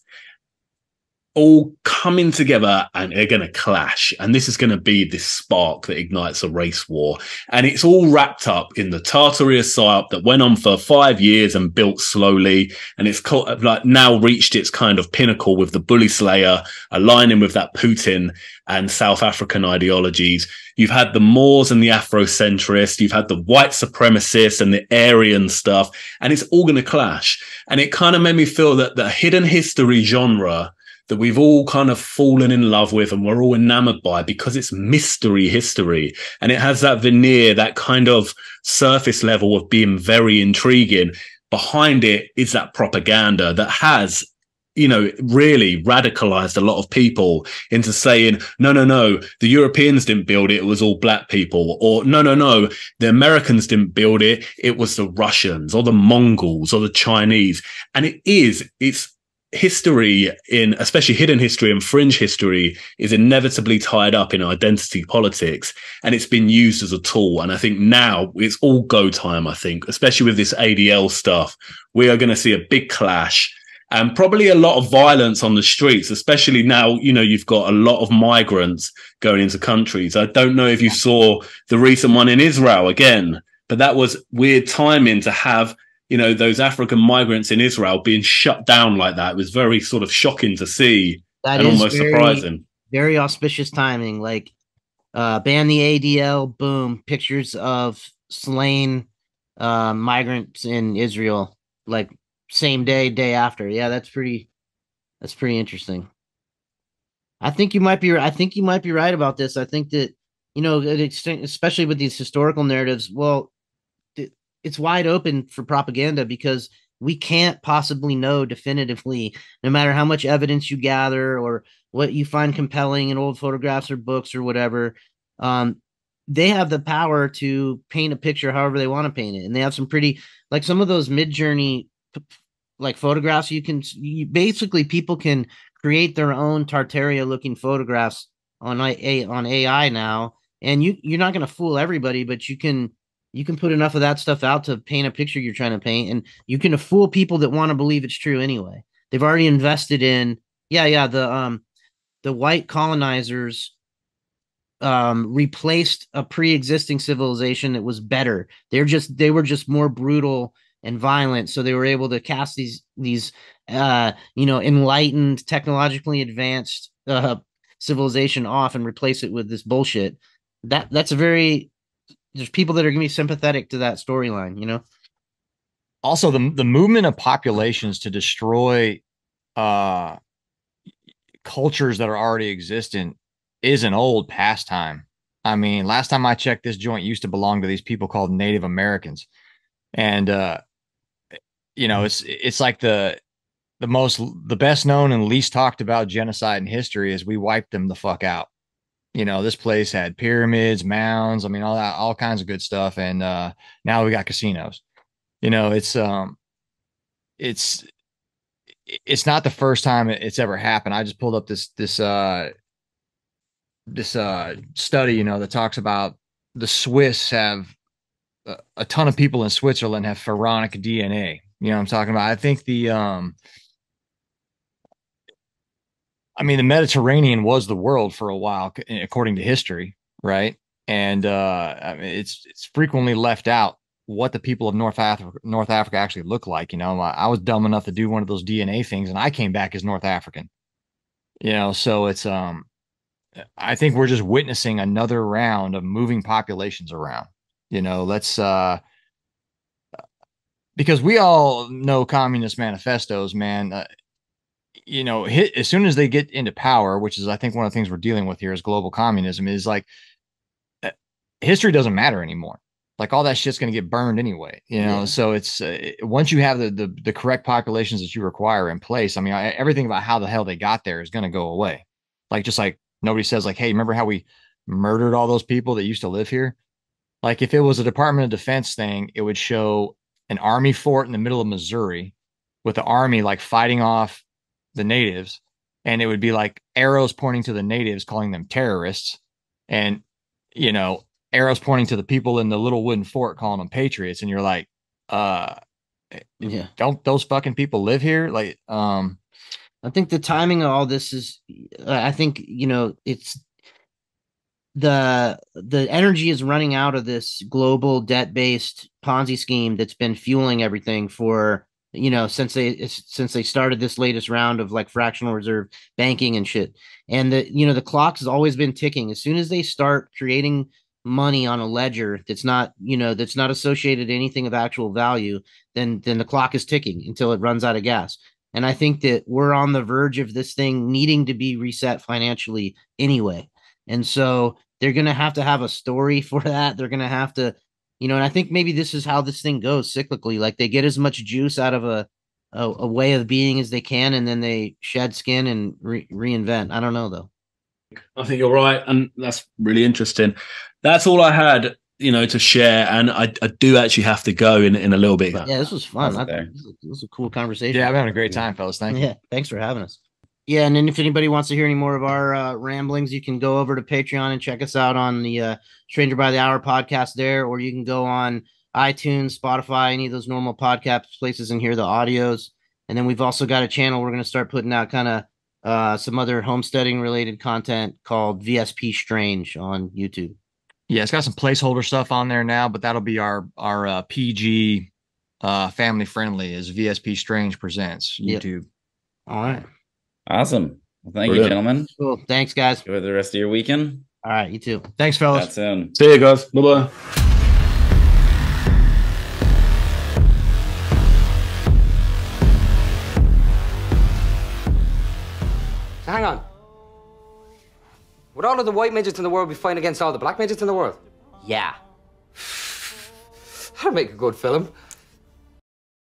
all coming together, and they're going to clash. And this is going to be this spark that ignites a race war. And it's all wrapped up in the Tartaria psyop that went on for 5 years and built slowly. And it's like now reached its kind of pinnacle with the bully slayer aligning with that Putin and South African ideologies. You've had the Moors and the Afrocentrists. You've had the white supremacists and the Aryan stuff. And it's all going to clash. And it kind of made me feel that the hidden history genre that we've all kind of fallen in love with and we're all enamored by, because it's mystery history and it has that veneer, that kind of surface level of being very intriguing. Behind it is that propaganda that has, you know, really radicalized a lot of people into saying, no, the Europeans didn't build it, it was all black people. Or no, the Americans didn't build it, it was the Russians or the Mongols or the Chinese. And it's history, in especially hidden history and fringe history, is inevitably tied up in identity politics, and it's been used as a tool. And I think now it's all go time. I think, especially with this ADL stuff, we are going to see a big clash and probably a lot of violence on the streets, especially now, you know, you've got a lot of migrants going into countries. I don't know if you saw the recent one in Israel again, but that was weird timing to have, you know, those African migrants in Israel being shut down like that. It was very sort of shocking to see and almost surprising. Very auspicious timing. Like, ban the ADL, boom, pictures of slain migrants in Israel, like same day after. Yeah, that's pretty interesting. I think you might be right about this. I think that, you know, especially with these historical narratives, well, it's wide open for propaganda because we can't possibly know definitively, no matter how much evidence you gather or what you find compelling in old photographs or books or whatever. They have the power to paint a picture however they want to paint it. And they have some pretty, like some of those mid-journey like photographs, basically people can create their own Tartaria looking photographs on AI now. And you're not going to fool everybody, but you can put enough of that stuff out to paint a picture you're trying to paint, and you can fool people that want to believe it's true anyway. They've already invested in, the white colonizers replaced a pre-existing civilization that was better. They were just more brutal and violent, so they were able to cast these enlightened, technologically advanced civilization off and replace it with this bullshit. That's a very, there's people that are going to be sympathetic to that storyline, you know. Also, the movement of populations to destroy cultures that are already existent is an old pastime. I mean, last time I checked, this joint used to belong to these people called Native Americans, and you know, it's like the best known and least talked about genocide in history is we wiped them the fuck out. You know, this place had pyramids, mounds, I mean, all kinds of good stuff. And now we got casinos. You know, it's not the first time it's ever happened. I just pulled up this study, you know, that talks about the Swiss have a ton of people in Switzerland have pharaonic DNA. You know what I'm talking about? I think the Mediterranean was the world for a while, according to history, right? And I mean, it's frequently left out what the people of North Africa actually look like. You know, I was dumb enough to do one of those DNA things, and I came back as North African. You know, so it's I think we're just witnessing another round of moving populations around. You know, let's because we all know communist manifestos, man. You know, as soon as they get into power, which is, I think, one of the things we're dealing with here is global communism, is like history doesn't matter anymore. Like all that shit's going to get burned anyway, you know? Yeah. So it's once you have the correct populations that you require in place, I mean, everything about how the hell they got there is going to go away. Like, just like nobody says like, hey, remember how we murdered all those people that used to live here? Like if it was a Department of Defense thing, it would show an army fort in the middle of Missouri with the army like fighting off the natives. And it would be like arrows pointing to the natives, calling them terrorists. And, you know, arrows pointing to the people in the little wooden fort, calling them patriots. And you're like, yeah, don't those fucking people live here? Like, I think the timing of all this is, I think, you know, it's the energy is running out of this global debt-based Ponzi scheme that's been fueling everything for, you know, since they started this latest round of like fractional reserve banking and shit. And the clock has always been ticking. As soon as they start creating money on a ledger that's not, that's not associated to anything of actual value, then the clock is ticking until it runs out of gas. And I think that we're on the verge of this thing needing to be reset financially anyway. And so they're going to have a story for that. They're going to have to, and I think maybe this is how this thing goes cyclically. Like they get as much juice out of a way of being as they can, and then they shed skin and reinvent. I don't know though. I think you're right, and that's really interesting. That's all I had, to share, and I do actually have to go in a little bit. Yeah, this was fun. This was a cool conversation. Yeah, I'm having a great time, fellas. Thank you. Yeah, thanks for having us. Yeah, and then if anybody wants to hear any more of our ramblings, you can go over to Patreon and check us out on the Stranger by the Hour podcast there, or you can go on iTunes, Spotify, any of those normal podcast places and hear the audios. And then we've also got a channel we're going to start putting out kind of some other homesteading related content called VSP Strange on YouTube. Yeah, it's got some placeholder stuff on there now, but that'll be our PG family friendly is VSP Strange Presents YouTube. Yep. All right. Awesome. Well, thank you, gentlemen. Cool. Thanks, guys. Enjoy the rest of your weekend. All right, you too. Thanks, fellas. That's soon. See you guys. Bye-bye. So hang on. Would all of the white midgets in the world be fighting against all the black midgets in the world? Yeah. That'd make a good film.